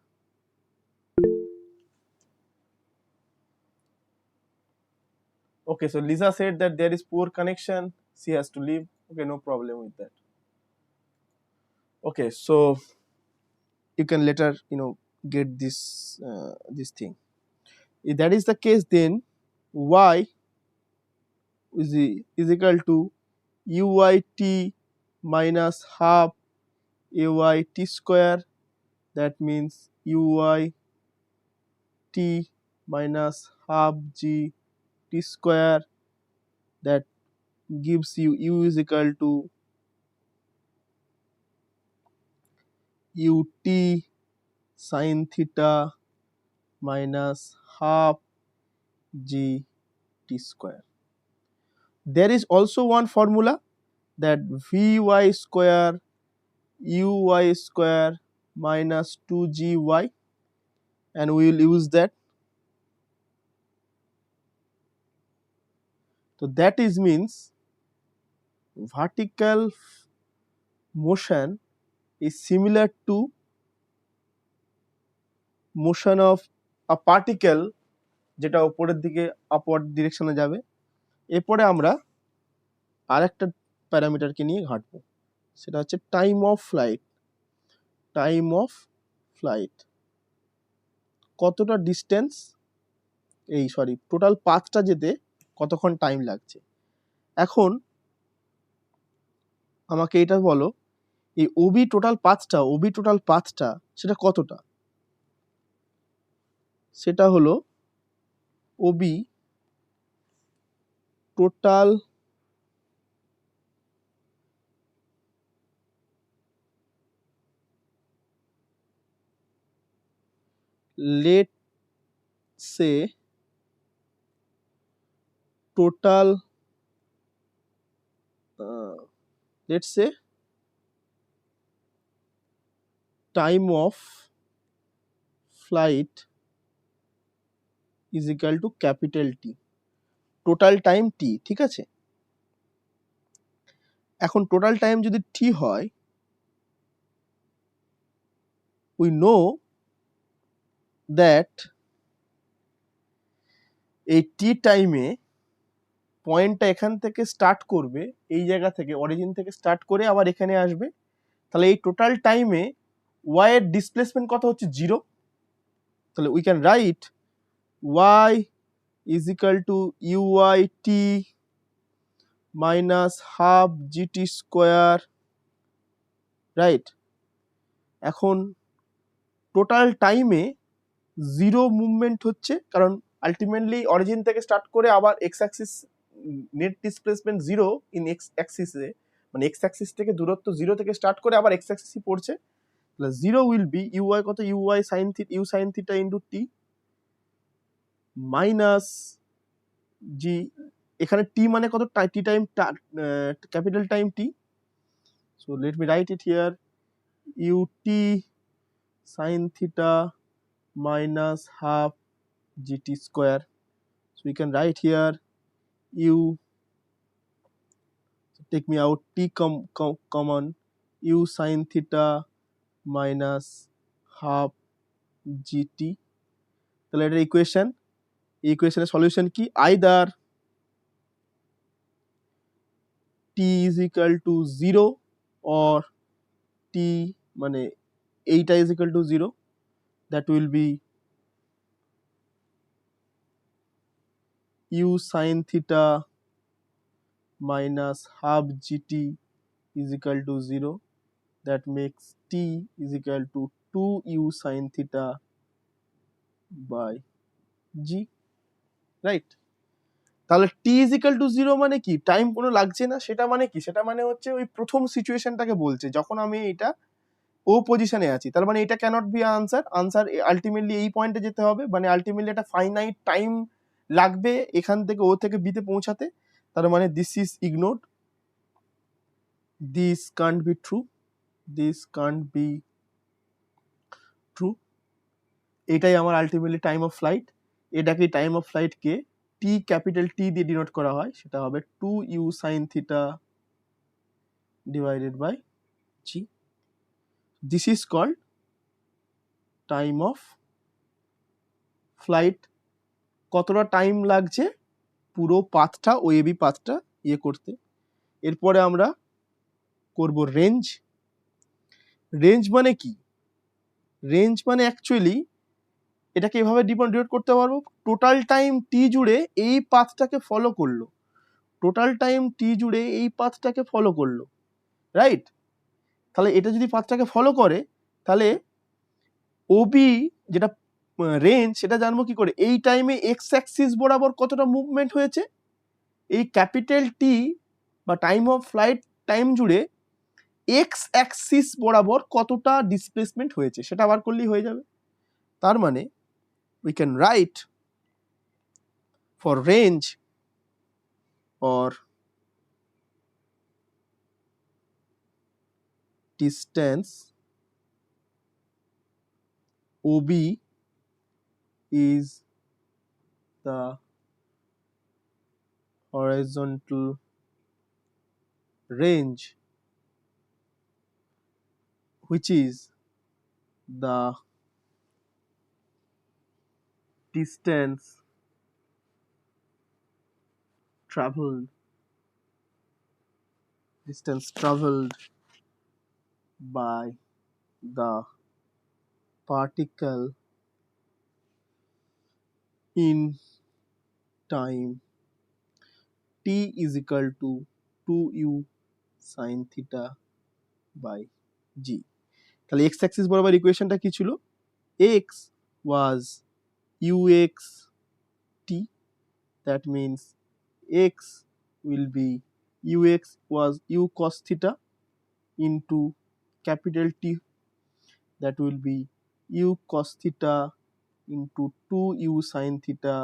Okay, so Lisa said that there is poor connection, she has to leave. Okay, no problem with that. Okay, so you can later get this thing. If that is the case, then y is equal to uyt minus half ayt square, that means uyt minus half gt square, that gives you u is equal to ut sin theta minus half gt square. There is also one formula, that vy square uy square minus 2gy, and we will use that. So that is means vertical motion is similar to motion of a particle যেটা উপরের দিকে upward ডিরেকশনে যাবে। এরপরে আমরা আরেকটা প্যারামিটারকে নিয়ে ঘাঁটবো, সেটা হচ্ছে time of flight. Time of flight, কতটা ডিস্টেন্স, টোটাল পাথটা যেতে কতক্ষণ টাইম লাগছে। এখন আমাকে এটা বলো, এই ওবি টোটাল পাথটা সেটা কতটা? সেটা হলো OB total let say total let's say time of flight is equal to capital T, total time T, ঠিক আছে? এখন টোটাল টাইম যদি T হয়, we know that এই T টাইমে পয়েন্টটা এখান থেকে স্টার্ট করবে, এই জায়গা থেকে অরিজিন থেকে স্টার্ট করে আবার এখানে আসবে, তাহলে এই টোটাল টাইমে y এর ডিসপ্লেসমেন্ট কত হচ্ছে 0, তাহলে we can right y is equal to uyt minus half gt square, right? এখন টোটাল টাইমে 0 মুভমেন্ট হচ্ছে, কারণ আলটিমেটলি অরিজিন থেকে স্টার্ট করে আবার X axis net displacement 0 in X অ্যাক্সিসে, মানে এক্স অ্যাক্সিস থেকে দূরত্ব 0 থেকে স্টার্ট করে আবার এক্স অ্যাক্সিসই পড়ছে, তাহলে 0 উইল বি ইউআই কত, UI sine theta, U sine theta into T minus G, এখানে টি মানে কত, T time, capital time T, so let me write it here, ut sine theta minus half gt square, so we can write here u, take me out t common, u sin theta minus half gt, তাহলে এটা equation, এই ইকুয়েশনের solution কি, either t is equal to 0 or t মানে এইটা is equal to 0, that will be u sin theta minus half gt is equal to 0, that makes t is equal to 2u sin theta by g, right? তাহলে t is equal to 0 মানে কি, time কোনো লাগছে না, সেটা মানে কি, সেটা মানে হচ্ছে ওই প্রথম সিচুয়েশনটাকে বলছে যখন আমি এটা ও পজিশনে আছি, তার মানে এটা cannot be answer, answer ultimately এই পয়েন্টে যেতে হবে, মানে আলটিমেটলি একটা ফাইনাইট টাইম লাগবে এখান থেকে ও থেকে বিতে পৌঁছাতে, তার মানে this is ignored, this can't be true, this can't be true, এটাই আমার আলটিমেটলি টাইম অফ ফ্লাইট। এটাকে টাইম অফ ফ্লাইটকে টি ক্যাপিটাল টি দিয়ে ডিনোট করা হয়, সেটা হবে 2u sin theta divided by g. This is called time of flight. কতটা টাইম লাগছে পুরো পাথটা, ওএবি পাথটা ইয়ে করতে। এরপরে আমরা করব রেঞ্জ। রেঞ্জ মানে কি? রেঞ্জ মানে অ্যাকচুয়ালি এটাকে এভাবে ডিনোট করতে পারবো, টোটাল টাইম টি জুড়ে এই পাথটাকে ফলো করলো, টোটাল টাইম টি জুড়ে এই পাথটাকে ফলো করলো, রাইট? তাহলে এটা যদি পাথটাকে ফলো করে, তাহলে ওবি যেটা রেঞ্জ সেটা জানবো কি করে, এই টাইমে এক্স অ্যাক্সিস বরাবর কতটা মুভমেন্ট হয়েছে, এই ক্যাপিটাল টি বা টাইম অফ ফ্লাইট টাইম জুড়ে এক্স অ্যাক্সিস বরাবর কতটা ডিসপ্লেসমেন্ট হয়েছে সেটা বার করলেই হয়ে যাবে। তার মানে we can right for range or distance OB is the horizontal range which is the distance traveled by the particle in time t is equal to 2u sin theta by g. তাহলে x axis বরাবর ইকুয়েশনটা কি ছিল, x was ux t, that means x will be ux was u cos theta into capital T, that will be u cos theta into 2u sin theta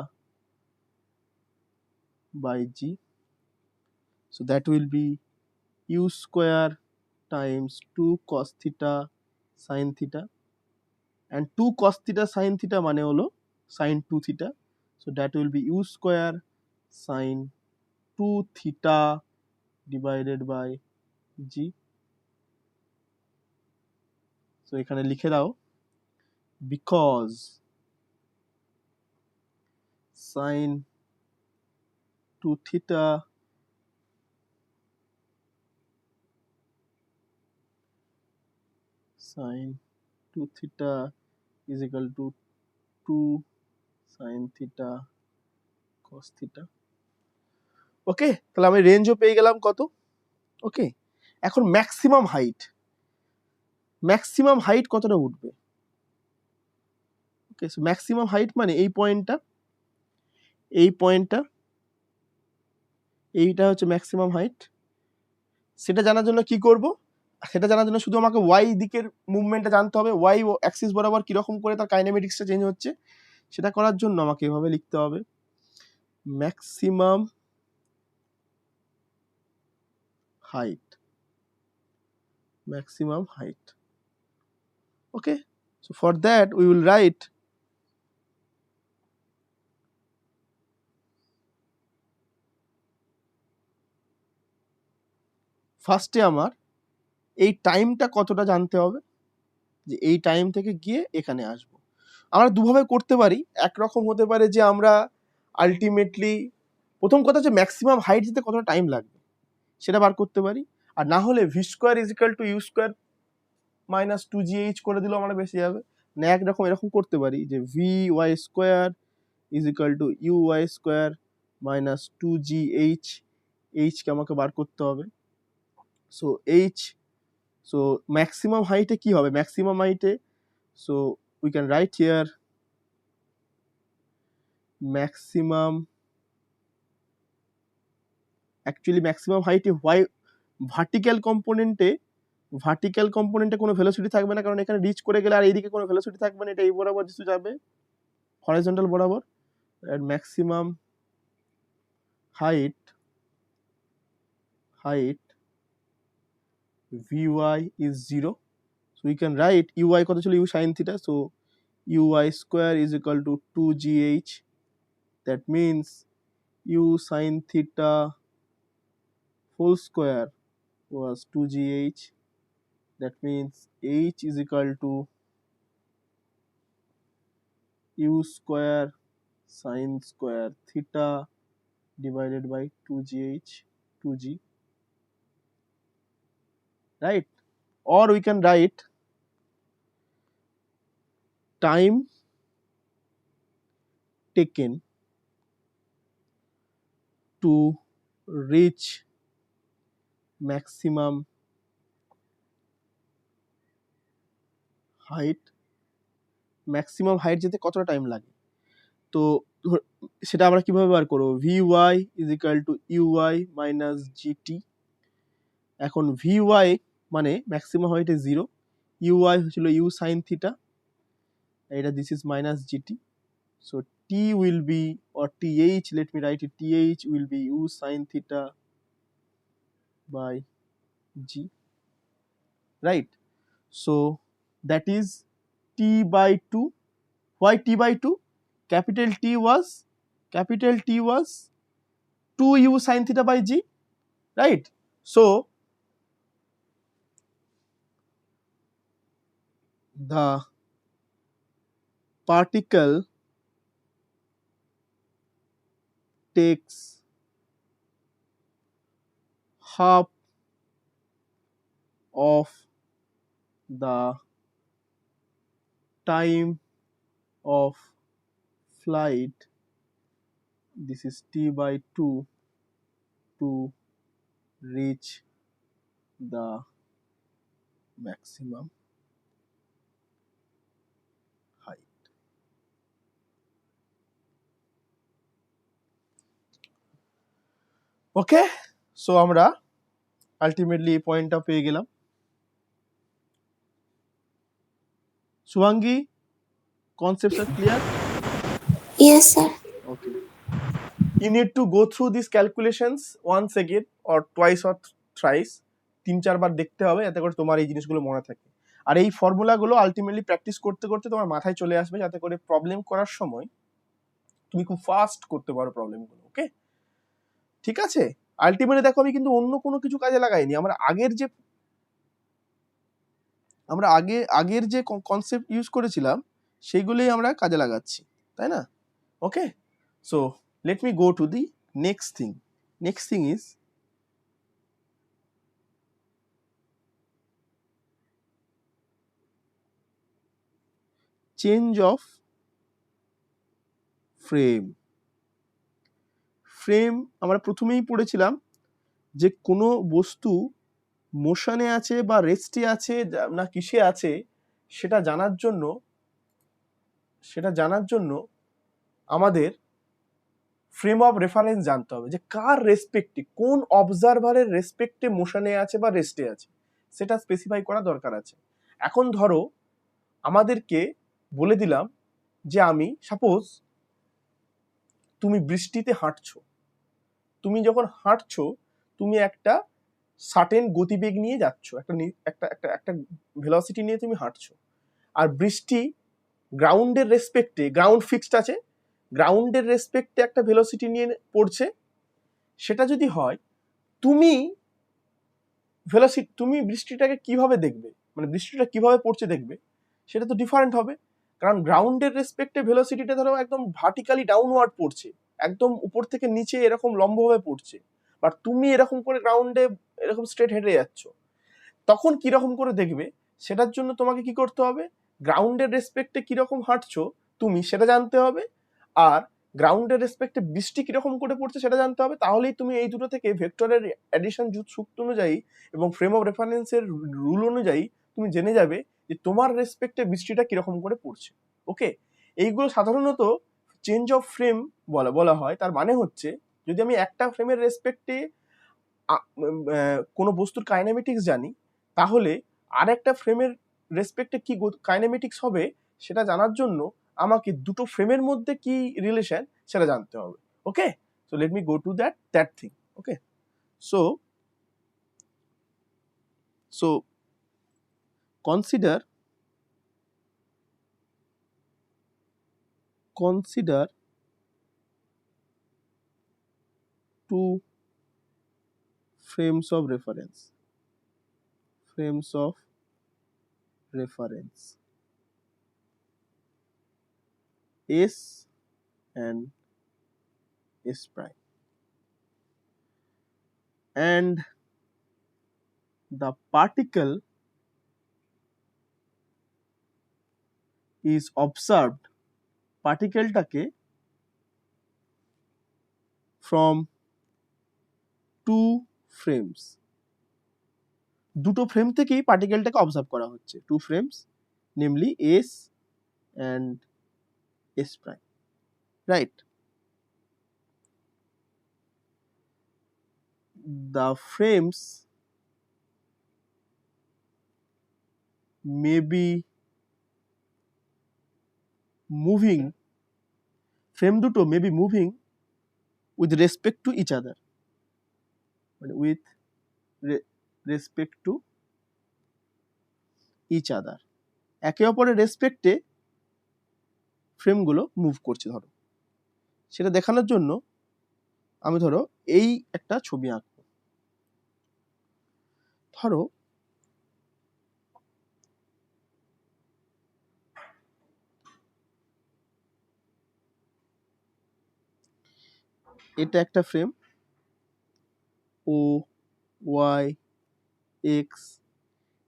by g. So that will be u square times 2 cos theta sin theta, and 2 cos theta sin theta মানে হলো sin 2 theta, so that will be u square sin 2 theta divided by g. So এখানে লিখে দাও, because sin 2 theta sin 2 theta is equal to 2 sin theta cos theta. ওকে, তাহলে আমি রেঞ্জও পেয়ে গেলাম কত। ওকে, এখন ম্যাক্সিমাম হাইট কতটা উঠবে। ওকে, সো ম্যাক্সিমাম হাইট মানে এই পয়েন্টটা, এইটা হচ্ছে ম্যাক্সিমাম হাইট। সেটা জানার জন্য কি করব, সেটা জানার জন্য শুধু আমাকে ওয়াই দিকের মুভমেন্টটা জানতে হবে, ওয়াই অ্যাক্সিস বরাবর কিরকম করে তার কাইনেমেটিক্সটা চেঞ্জ হচ্ছে, সেটা করার জন্য আমাকে এভাবে লিখতে হবে, maximum height. Okay, so for that we will write ফার্স্টে আমার এই টাইমটা কতটা জানতে হবে, যে এই টাইম থেকে গিয়ে এখানে আসবো। আমরা দুভাবে করতে পারি, একরকম হতে পারে যে আমরা আলটিমেটলি প্রথম কথা হচ্ছে ম্যাক্সিমাম হাইট যেতে কতটা টাইম লাগবে সেটা বার করতে পারি, আর না হলে v square is equal to u square minus 2gh করে দিলেও আমরা বেশি যাবে। না একরকম এরকম করতে পারি যে v y square is equal to u y square minus 2gh, কে আমাকে বার করতে হবে, সো h, সো ম্যাক্সিমাম হাইটে কি হবে, ম্যাক্সিমাম হাইটে so we can right here maximum, actually maximum হাইটে হোয়াই ভার্টিক্যাল কম্পোনেন্টে কোনো ভেলোসিটি থাকবে না, কারণ এখানে রিচ করে গেলে আর এইদিকে কোনো ভেলোসিটি থাকবে না, এটা এই বরাবর কিছু যাবে হরাইজন্টাল বরাবর। আর maximum height vy is 0, so we can write uy কত ছিল, u sin theta, so uy square is equal to 2gh, that means u sin theta whole square was 2gh, that means h is equal to u square sin square theta divided by 2g, right? Or we can write time taken to reach maximum height, maximum height যেতে কতটা time লাগে, তো সেটা আমরা কিভাবে বার করবো, vy is equal to uy minus gt। এখন vy মানে ম্যাক্সিমাম হাইট 0, uy হচ্ছিল u sin theta, এটা this is minus gt, so t will be, or th, let me write it, th will be u sin theta by g, right? So that is t by 2. Why t by 2? Capital T was 2u sin theta by g, right? So the particle takes half of the time of flight, this is t by 2, to reach the maximum height. Okay, so আমরা ultimately এই পয়েন্টটা পেয়ে গেলাম। Shubhangi, concepts are clear? Yes, sir. Okay. You need to go through these calculations once again or twice or thrice, 3-4 বার দেখতে হবে, যাতে করে তোমার এই জিনিসগুলো মনে থাকে। আর এই ফর্মুলাগুলো আলটিমেটলি প্র্যাকটিস করতে করতে তোমার মাথায় চলে আসবে, যাতে করে প্রবলেম করার সময় তুমি খুব ফাস্ট করতে পারো প্রবলেমগুলো। ওকে, ঠিক আছে? আলটিমেটলি দেখো, আমি কিন্তু অন্য কোনো কিছু কাজে লাগাইনি, আমরা আগের যে কনসেপ্ট ইউজ করেছিলাম সেইগুলোই আমরা কাজে লাগাচ্ছি, তাই না? Okay, so let me go to the next thing. Next thing is change of frame. আমরা প্রথমেই পড়েছিলাম যে কোনো বস্তু মোশনে আছে বা রেস্টে আছে না কিসে আছে, সেটা জানার জন্য আমাদের ফ্রেম অফ রেফারেন্স জানতে হবে, যে কার রেসপেক্টে, কোন অবজারভারের রেসপেক্টে মোশনে আছে বা রেস্টে আছে, সেটা স্পেসিফাই করা দরকার আছে। এখন ধরো আমাদেরকে বলে দিলাম যে আমি সাপোজ তুমি বৃষ্টিতে হাঁটছো, তুমি যখন হাঁটছো তুমি একটা সার্টেন গতিবেগ নিয়ে যাচ্ছ, একটা ভেলোসিটি নিয়ে তুমি হাঁটছো, আর বৃষ্টি গ্রাউন্ডের রেসপেক্টে, গ্রাউন্ড ফিক্সড আছে, গ্রাউন্ডের রেসপেক্টে একটা ভেলোসিটি নিয়ে পড়ছে, সেটা যদি হয়, তুমি বৃষ্টিটাকে কিভাবে দেখবে, মানে বৃষ্টিটা কিভাবে পড়ছে দেখবে, সেটা তো ডিফারেন্ট হবে। কারণ গ্রাউন্ডের রেসপেক্টে ভেলোসিটিটা ধরো একদম ভার্টিক্যালি ডাউনওয়ার্ড পড়ছে, একদম উপর থেকে নিচে এরকম লম্বভাবে পড়ছে, বাট তুমি এরকম করে গ্রাউন্ডে এরকম স্ট্রেট হেঁটে যাচ্ছ, তখন কিরকম করে দেখবে, সেটার জন্য তোমাকে কি করতে হবে, গ্রাউন্ডের রেসপেক্টে কিরকম হাঁটছো তুমি সেটা জানতে হবে, আর গ্রাউন্ডের রেসপেক্টে বৃষ্টি কিরকম করে পড়ছে সেটা জানতে হবে, তাহলেই তুমি এই দুটো থেকে ভেক্টরের অ্যাডিশন সূত্র অনুযায়ী এবং ফ্রেম অফ রেফারেন্সের রুল অনুযায়ী তুমি জেনে যাবে যে তোমার রেসপেক্টে বৃষ্টিটা কিরকম করে পড়ছে। ওকে, এইগুলো সাধারণত চেঞ্জ অফ ফ্রেম বলা হয়। তার মানে হচ্ছে যদি আমি একটা ফ্রেমের রেসপেক্টে কোনো বস্তুর কাইনেমেটিক্স জানি, তাহলে আরেকটা ফ্রেমের রেসপেক্টে কি কাইনেমেটিক্স হবে সেটা জানার জন্য আমাকে দুটো ফ্রেমের মধ্যে কি রিলেশন সেটা জানতে হবে। Okay, so let me go to that thing. Okay, so consider two frames of reference S and S prime, and the particle is observed, পার্টিকেলটাকে from two frames, দুটো ফ্রেম থেকেই পার্টিকেলটাকে অবজার্ভ করা হচ্ছে, two frames namely S and S prime, right? The frames may be moving, frame দুটো may be moving with respect to each other, মানে with respect to each other, একে অপরের রেসপেক্টে ফ্রেমগুলো মুভ করছে। ধরো সেটা দেখানোর জন্য আমি ধরো এই একটা ছবি আঁকবো। ধরো এটা একটা ফ্রেম ও ওয়াই এক্স,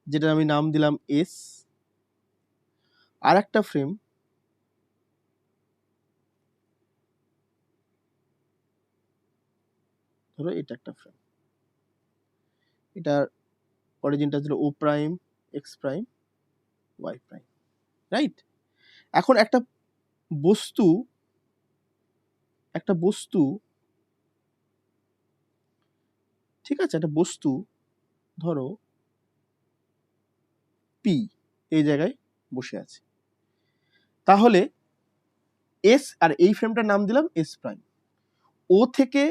যেটা আমি নাম দিলাম এস। আর একটা ফ্রেম ধরো এটা একটা ফ্রেম, এটার অরিজিনটা ছিল O prime X prime Y prime, right? এখন একটা বস্তু ঠিক আছে, একটা বস্তু ধরো পি এই জায়গায় বসে আছে, তাহলে এস আর এই ফ্রেমটার নাম দিলাম এস প্রাইম। ও থেকে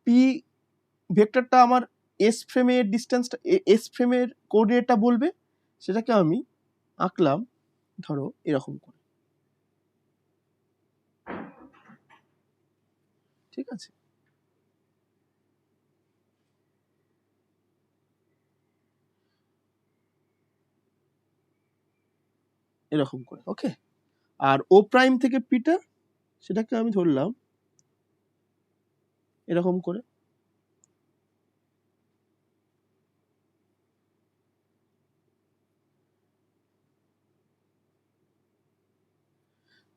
পি ভেক্টরটা আমার এস ফ্রেমের ডিস্টেন্সটা, এস ফ্রেমের কোঅর্ডিনেটটা বলবে, সেটাকে আমি আঁকলাম ধরো এরকম করে, ঠিক আছে? এরকম করে, ওকে? আর ও প্রাইম থেকে পিটা সেটাকে আমি ধরলাম এরকম করে,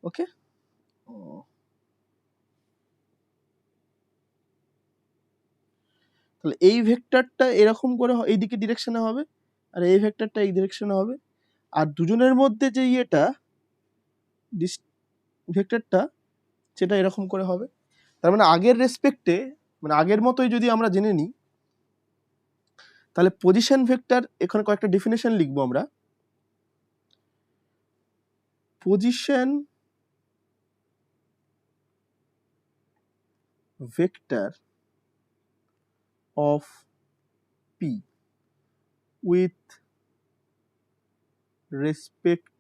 ওকে? তাহলে এই ভেক্টরটা এরকম করে এইদিকে ডিরেকশনে হবে, আর এই ভেক্টরটা এই ডিরেকশনে হবে, আর দুজনের মধ্যে যে ইয়েটা ভেক্টরটা সেটা এরকম করে হবে। তার মানে আগের রেসপেক্টে, মানে আগের মতোই যদি আমরা জেনে নিই, তাহলে পজিশন ভেক্টর, এখানে কয়েকটা ডেফিনেশন লিখবো আমরা। Position vector of P with respect,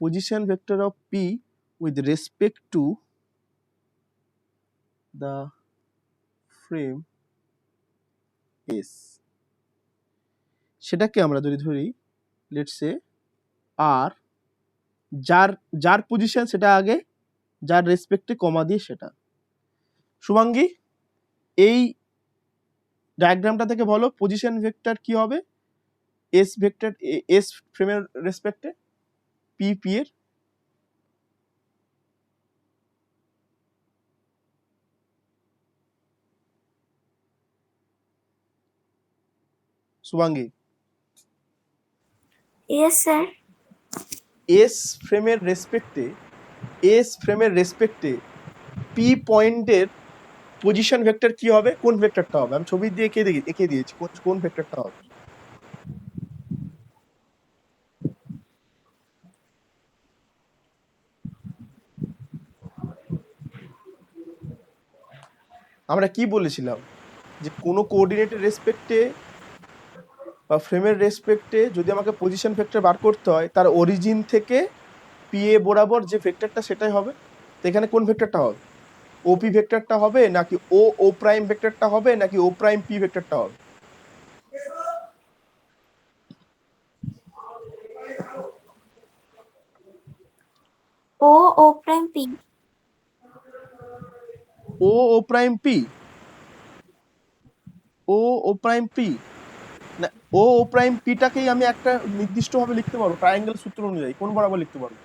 position vector of P with respect to the frame S, সেটাকে আমরা যদি ধরি লেটস সে আর, যার পজিশন সেটা আগে, যার রেসপেক্টে কমা দিয়ে সেটা। শুভাঙ্গী, এই ডায়াগ্রামটা থেকে বলো পজিশন ভেক্টর কি হবে এস ভেক্টর, এস ফ্রেমের রেসপেক্টে পি এর? শুভাঙ্গী? Yes, sir. এস ফ্রেমের রেসপেক্টে পি পয়েন্টের পজিশন ভেক্টর কি হবে, কোন ভেক্টরটা হবে? আমি ছবি দিয়ে এঁকে দিয়েছি কোন ভেক্টরটা হবে। আমরা কি বলেছিলাম যে কোনো কোঅর্ডিনেটের রেসপেক্টে বা ফ্রেমের রেসপেক্টে যদি আমাকে পজিশন ভেক্টর বার করতে হয়, তার অরিজিন থেকে পি এ বরাবর যে ভেক্টরটা সেটাই হবে। তো এখানে কোন ভেক্টরটা হবে? ওপি ভেক্টরটা হবে নাকি ও প্রাইম ভেক্টরটা হবে নাকি ও প্রাইম পি ভেক্টরটা হবে? O prime P. ও প্রাইম পি, ও প্রাইম পি না, ও প্রাইম পিটাকেই আমি একটা নির্দিষ্ট ভাবে লিখতে পারবো ট্রায়াঙ্গেল সূত্র অনুযায়ী। কোন বরাবর লিখতে পারবো?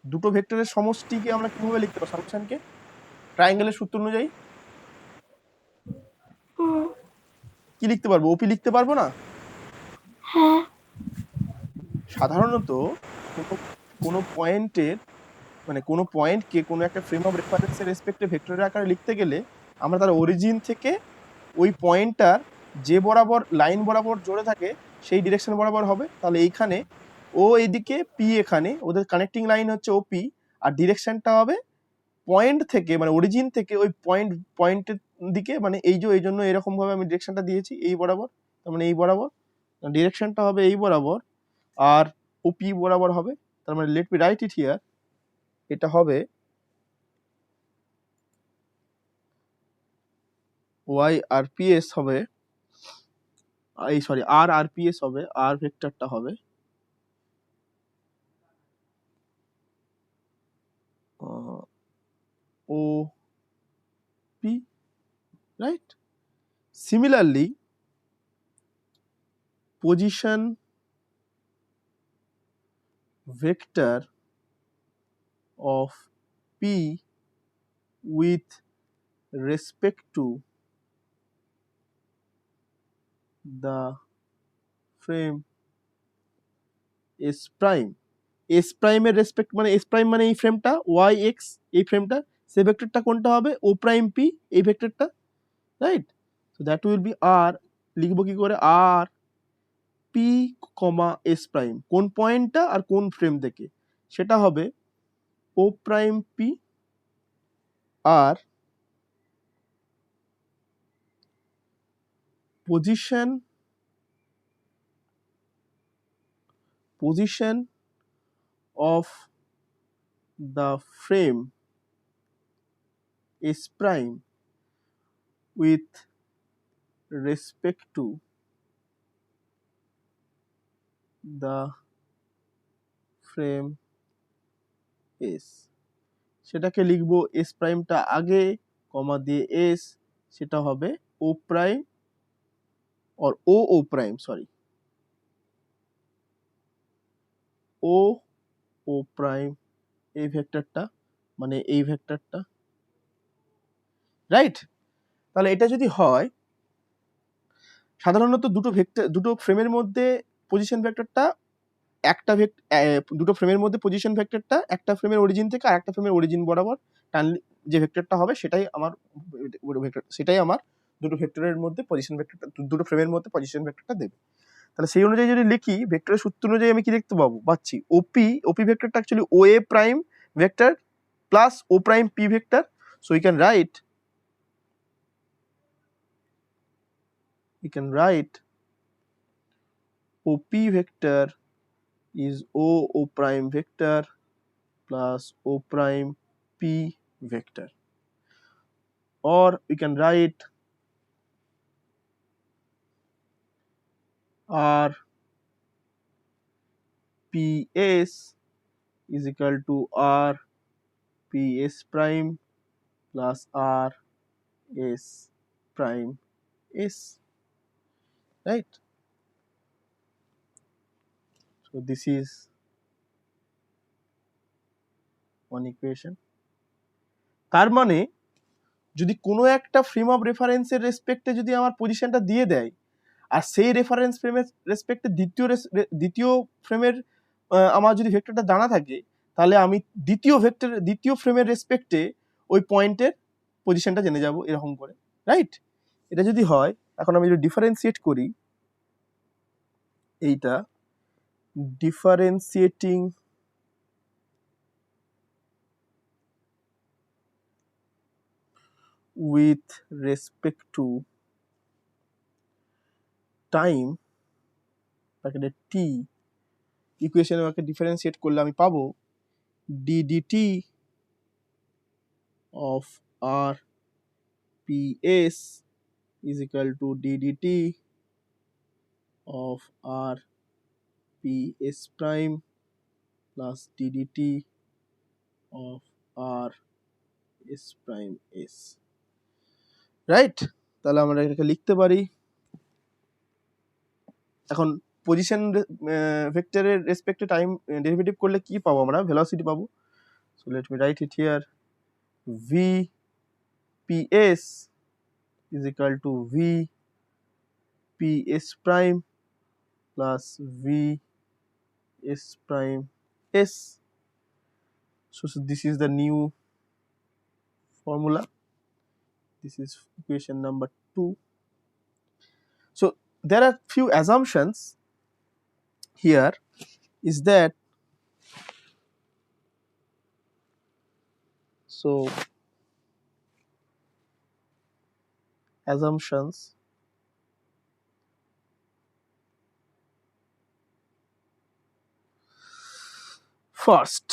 দুটো ভেক্টরের সমষ্টিকে আমরা কিভাবে লিখতে পারবো? সামেশনকে ট্রায়াঙ্গেলের সূত্র অনুযায়ী Hmm. কি লিখতে পারবো? ওপি লিখতে পারবো না? হ্যাঁ। সাধারণত কোনো পয়েন্টের মানে কোনো পয়েন্টকে কোনো একটা ফ্রেম অফ রেফারেন্সের রেসপেক্টে ভেক্টরের আকারে লিখতে গেলে আমরা তার অরিজিন থেকে ওই পয়েন্টটার যে বরাবর লাইন বরাবর জুড়ে থাকে সেই ডিরেকশন বরাবর হবে। তাহলে এইখানে ও এদিকে, পি এখানে, ওদের কানেক্টিং লাইন হচ্ছে ওপি, আর ডিরেকশনটা হবে পয়েন্ট থেকে মানে অরিজিন থেকে ওই পয়েন্টের দিকে, মানে এই জন্য এরকম ভাবে আমি ডিরেকশনটা দিয়েছি এই বরাবর, তার মানে এই বরাবর ডিরেকশনটা হবে এই বরাবর, আর ওপি বরাবর হবে। তার মানে let me write it here, এটা হবে ওয়াই আর পি এস হবে, এই sorry r r P S হবে, আর ভেক্টরটা হবে O P, right? Similarly position vector of P with respect to the frame S prime, S prime এর respect মানে S prime মানে এই ফ্রেমটা y x, এই ফ্রেমটা, সেই ভেক্টরটা কোনটা হবে? O prime P, এই ভেক্টরটা, right? So that will be R, লিখবো কি করে? R P comma S prime, কোন পয়েন্টটা আর কোন ফ্রেম থেকে, সেটা হবে ও প্রাইম পি আর position of the frame S prime with respect to the frame S, সেটাকে লিখবো S প্রাইমটা আগে কমা দিয়ে S, সেটা হবে O prime or O prime, sorry O prime, এই ভেক্টরটা মানে এই ভেক্টরটা, রাইট? তাহলে এটা যদি হয়, সাধারণত দুটো ফ্রেমের মধ্যে পজিশন ভেক্টরটা দুটো ফ্রেমের মধ্যে পজিশন ভেক্টরটা একটা ফ্রেমের অরিজিন থেকে আর একটা ফ্রেমের অরিজিন বরাবর টানলে যে ভেক্টরটা হবে সেটাই আমার ভেক্টর, সেটাই আমার দুটো ভেক্টরের মধ্যে পজিশন ভেক্টরটা, দুটো ফ্রেমের মধ্যে পজিশন ভেক্টরটা দেবে। তাহলে সেই অনুযায়ী যদি লিখি ভেক্টরের সূত্র অনুযায়ী আমি কি দেখতে পাচ্ছি? ওপি ভেক্টরটা actually O A prime vector plus O prime P vector. So we can write OP vector is O prime vector plus O prime P vector, or we can write R PS is equal to R PS prime plus R S prime S, right? So this is one equation. তার মানে যদি কোনো একটা frame of রেফারেন্সের রেসপেক্টে যদি আমার পজিশনটা দিয়ে দেয়, আর সেই রেফারেন্স ফ্রেমের রেসপেক্টে দ্বিতীয় ফ্রেমের আমার যদি ভেক্টরটা দাঁড়া থাকে, তাহলে আমি দ্বিতীয় ফ্রেমের রেসপেক্টে ওই পয়েন্টের পজিশনটা জেনে যাব এরকম করে, রাইট? এটা যদি হয়, এখন আমি যদি ডিফারেন্সিয়েট করি, এইটা differentiating with respect to time ব্র্যাকেটে t ইকুয়েশনে আমাকে ডিফারেন্সিয়েট করলে আমি পাবো ddt of r ps is equal to ddt of r ps prime plus ddt of r s prime s, right? তাহলে আমরা এটাকে লিখতে পারি, এখন পজিশন ভেক্টরের রেসপেক্টে টাইম ডেরিভেটিভ করলে কি পাবো আমরা? ভেলোসিটি পাবো। So let me write it here, v ps is equal to v ps prime plus v s prime s. So this is the new formula. This is equation number 2. So there are few assumptions here, is that so assumptions first,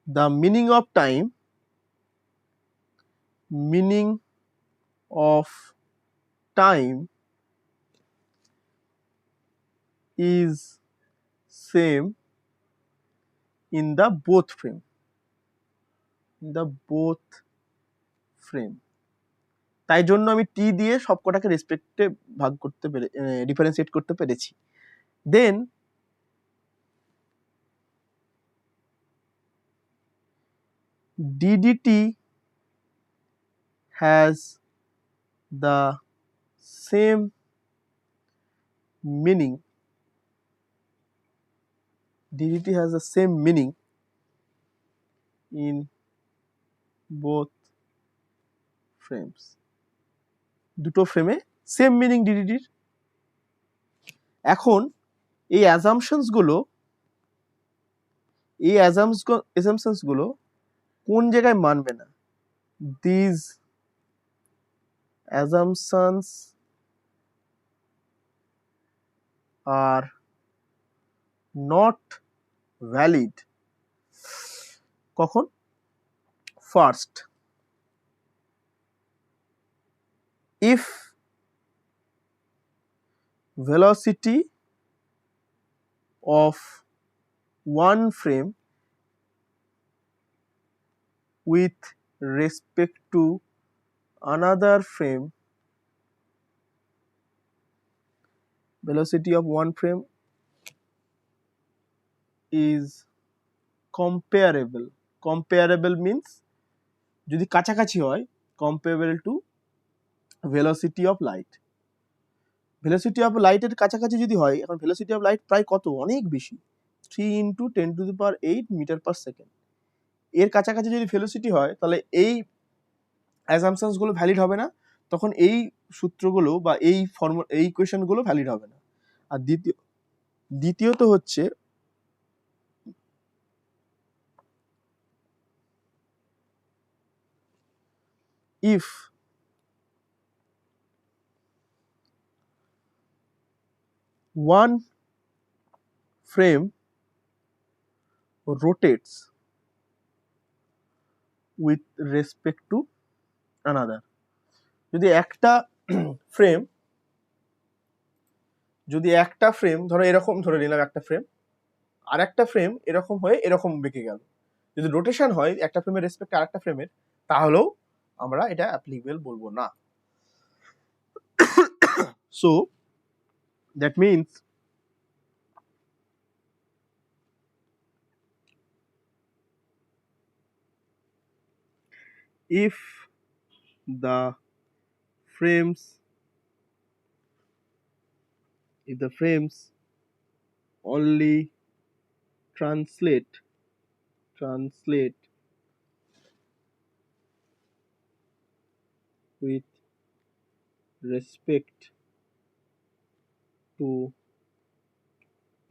the meaning of time is same in the both frame, তাই জন্য আমি টি দিয়ে সবকটাকে রেসপেক্টে ভাগ করতে পেরে differentiate করতে পেরেছি। দেন ddt has the same meaning in both frames, দুটো ফ্রেমে সেম মিনিং ডিডিটির। এখন এই অ্যাজাম্পশনস গুলো কোন জায়গায় মানবে না? This assumptions are not valid কখন? First, if velocity of one frame with respect to another frame, velocity of one frame is comparable means যদি কাছাকাছি হয়, comparable to velocity of light, velocity of light এর কাছাকাছি যদি হয়, এখন velocity of light প্রায় কত? অনেক বেশি, 3 × 10⁸ মিটার পার সেকেন্ড। এর কাছাকাছি যদি ভেলোসিটি হয়, তাহলে এই অ্যাজাম্পশনস গুলো ভ্যালিড হবে না, তখন এই সূত্রগুলো বা এই ইকুয়েশন গুলো ভ্যালিড হবে না। আর দ্বিতীয়ত হচ্ছে if one frame rotates with respect to another, যদি একটা ফ্রেম ধরো এরকম ধরে নিলাম, একটা ফ্রেম আর একটা ফ্রেম এরকম হয়ে এরকম বেঁকে গেল, যদি রোটেশন হয় একটা ফ্রেমের রেসপেক্টে আরেকটা ফ্রেমের, তাহলেও আমরা এটা অ্যাপ্লিকেবল বলবো না। So that means if the frames only translate with respect to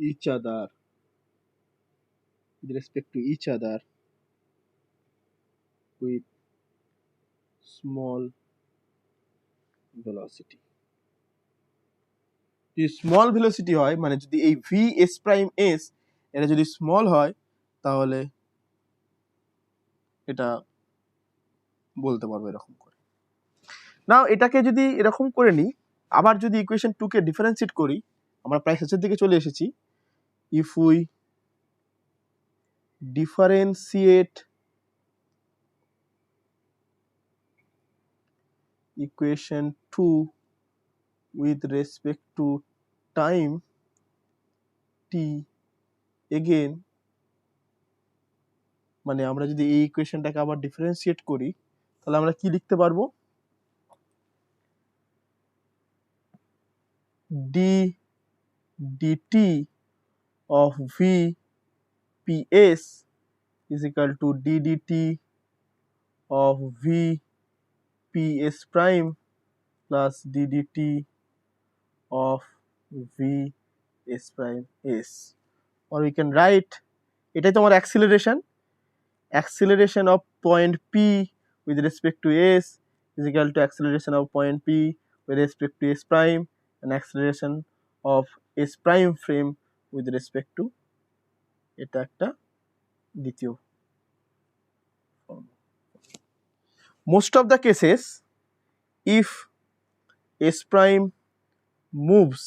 each other with small velocity. যদি স্মল ভেলোসিটি হয়, মানে যদি এই ভি এস প্রাইম এস এটা যদি স্মল হয়, তাহলে এটা বলতে পারবো এরকম করে। নাও এটাকে যদি এরকম করে নিই, আবার যদি ইকুয়েশন 2 কে ডিফারেন্সিয়েট করি, আমরা প্রায় শেষের দিকে চলে এসেছি। If we differentiate equation 2 with respect to time t again, মানে আমরা যদি এই ইকুয়েশনটাকে আবার ডিফারেন্সিয়েট করি, তাহলে আমরা কি লিখতে পারবো? d dt of v ps is equal to d dt of v ps prime plus d dt of v s prime s, or we can write, এটাই তোমার acceleration of point p with respect to s is equal to acceleration of point p with respect to s prime and acceleration of s prime frame with respect to, এটা একটা দ্বিতীয় formula. Most of the cases, if s prime moves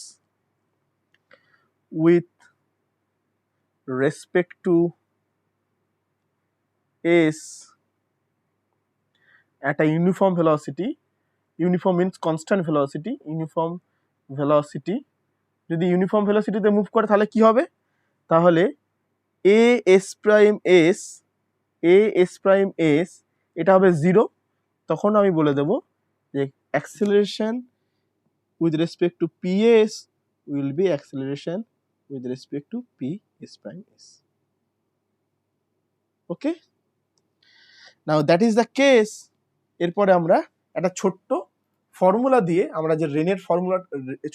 with respect to s at a uniform velocity, uniform means constant velocity, uniform velocity, যদি uniform ভেলোসিটিতে move করে তাহলে কি হবে? তাহলে A S prime S এটা হবে 0। তখন আমি বলে দেব যে acceleration with respect two ps will be acceleration with respect two ps prime s। Okay, now that is the case. এরপরে আমরা একটা ছোট্ট ফর্মুলা দিয়ে, আমরা যে রেনের ফর্মুলা,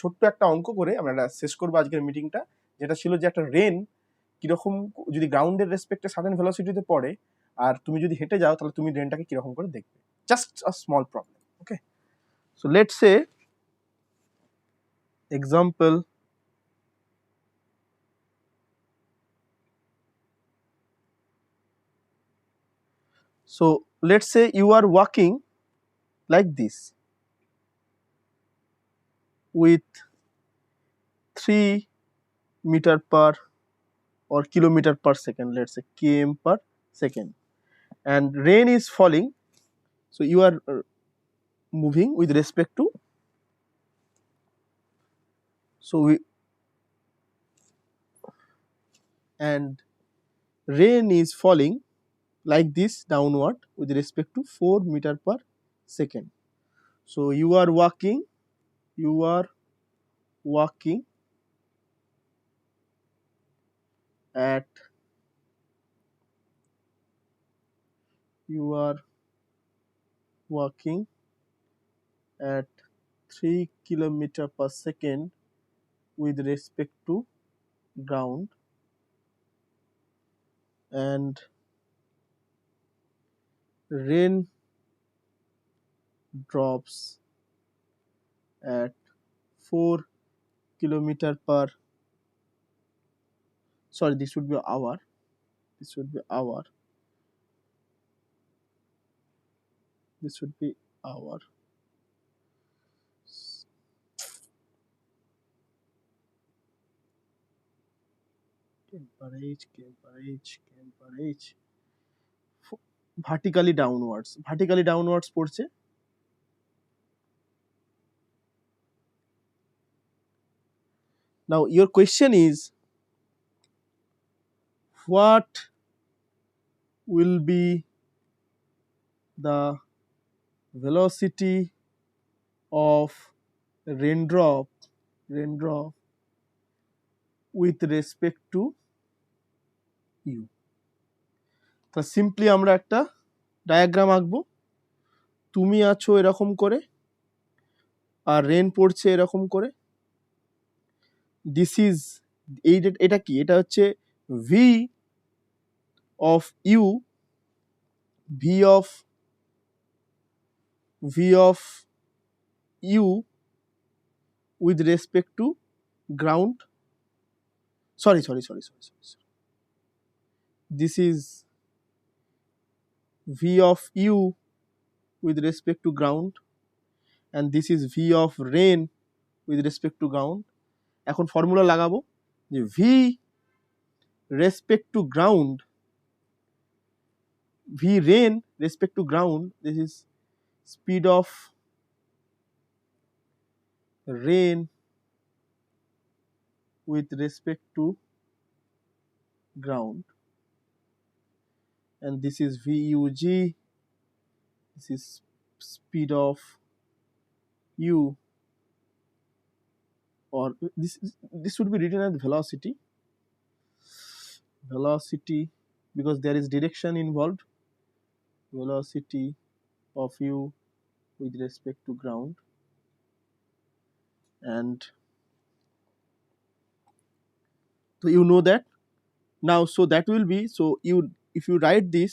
ছোট্ট একটা অঙ্ক করে আমরা এটা শেষ করবো আজকের মিটিংটা, যেটা ছিল যে একটা রেন কিরকম যদি গ্রাউন্ডের রেসপেক্টে সার্টেন ভেলোসিটিতে পড়ে আর তুমি যদি হেঁটে যাও, তাহলে তুমি রেনটাকে কিরকম করে দেখবে। Just a small problem. Okay, so let's say example, so let's say you are walking like this with 3 meter per or kilometer per second, let's say km per second, and rain is falling, so you are moving with respect to, and rain is falling like this downward with respect to 4 meter per second. So you are walking at 3 kilometer per second with respect to ground, and rain drops at 4 kilometer per, sorry, this should be hour, this should be hour, km/h vertically downwards পড়ছে। Now your question is, what will be the velocity of raindrop with respect to u. তা simply আমরা একটা diagram আঁকবো। তুমি আছো এরকম করে আর rain পড়ছে এরকম করে। দিস ইজ এটা কি? এটা হচ্ছে v of u, v of u with respect to ground. Sorry. This is v of u with respect to ground, and this is v of rain with respect to ground. এখন formula লাগাবো যে v respect to ground, v rain respect to ground, this is speed of rain with respect to ground, and this is vug, this is speed of u, or this should be written as velocity because there is direction involved. Velocity of u with respect to ground, and so you know that now, so that will be, so you, if you write this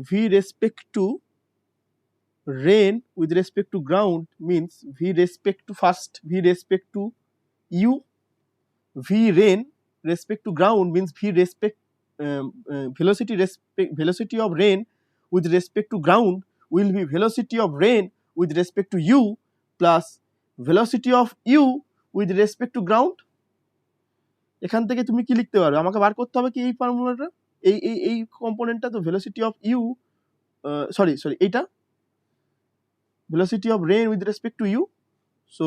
v respect to rain with respect to ground means v respect to u, v rain respect to ground means v respect velocity of rain with respect to ground will be velocity of rain with respect to u plus velocity of u with respect to ground. এখান থেকে তুমি কি লিখতে পারবে? আমাকে বার করতে হবে কি এই ফর্মুলাটা, এই কম্পোনেন্টটা, তো velocity of u, সরি এইটা velocity of rain with respect to u. So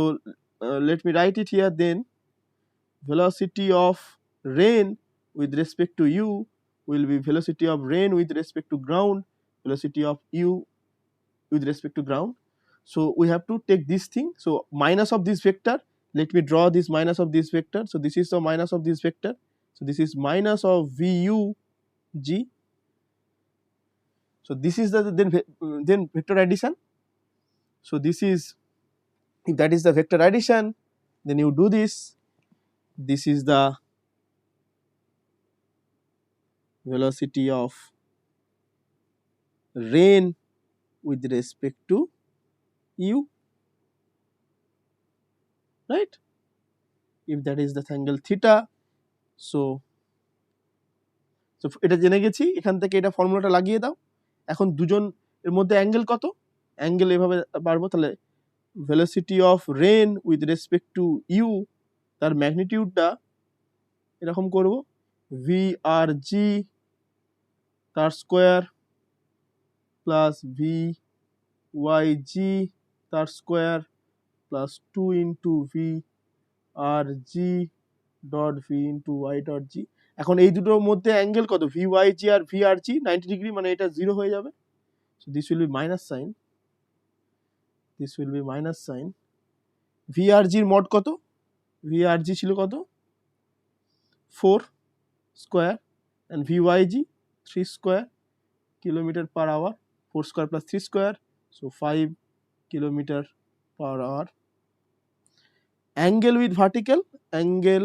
let me write it here then. Velocity of rain with respect to u will be velocity of rain with respect to ground, velocity of u with respect to ground. So we have to take this thing, so minus of this vector, let me draw this minus of this vector. So this is the minus of this vector, so this is minus of vu g. So this is the then vector addition. So this is, if that is the vector addition, then you do this. This is the velocity of rain with respect to u, right? If that is the angle theta, so এটা জেনে গেছি, এখান থেকে এটা ফর্মুলাটা লাগিয়ে দাও। এখন দুজন এর মধ্যে অ্যাঙ্গেল কত? অ্যাঙ্গেল এভাবে পারবো, তাহলে velocity of rain with respect to you, তার ম্যাগনিটিউডটা এরকম করব, ভি আর জি তার square plus V Y G তার square plus 2 into V R G dot V into Y dot G. এখন এই দুটোর মধ্যে অ্যাঙ্গেল কত? ভি ওয়াই জি আর ভি আর জি 90 ডিগ্রি, মানে এটা 0 হয়ে যাবে। So this will be minus sine, this will be minus sine. V আর জির মড কত? ভি আর জি ছিল কত? 4 square, and V Y G 3 square kilometre per hour, 4 square plus 3 square, so 5 kilometre per hour. Angle with vertical, angle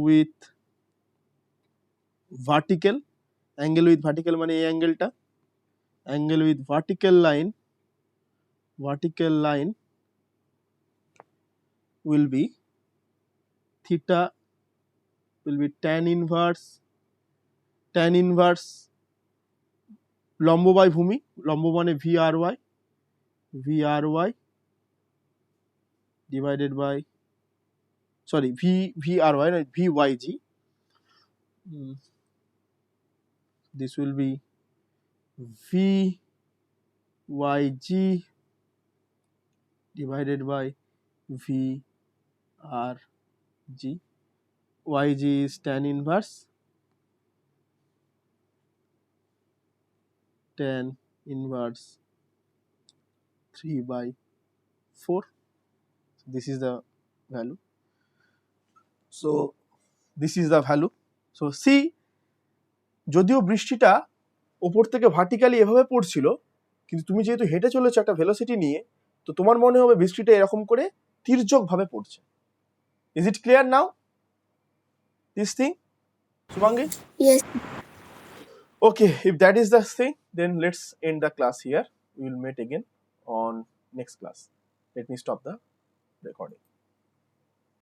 with vertical, angle with vertical মানে এই অ্যাঙ্গেলটা, angle with vertical line will be theta will be tan inverse লম্ব by ভূমি, লম্ব মানে V R Y divided by, sorry V R Y নয়, V Y G, this will be v Y g divided by V R G. YG is tan inverse inverse 3/4. This is the value. So this is the value. So see, যদিও বৃষ্টিটা ওপর থেকে vertically এভাবে পড়ছিল, কিন্তু তুমি যেহেতু হেঁটে চলেছো একটা ভেলোসিটি নিয়ে, তো তোমার মনে হবে বৃষ্টিটা এরকম করে তির্যক ভাবে পড়ছে। Is it clear now this thing, Shubhangi? Yes. Okay, if that is the thing, then let's end the class here. We will meet again on next class. Let me stop the recording.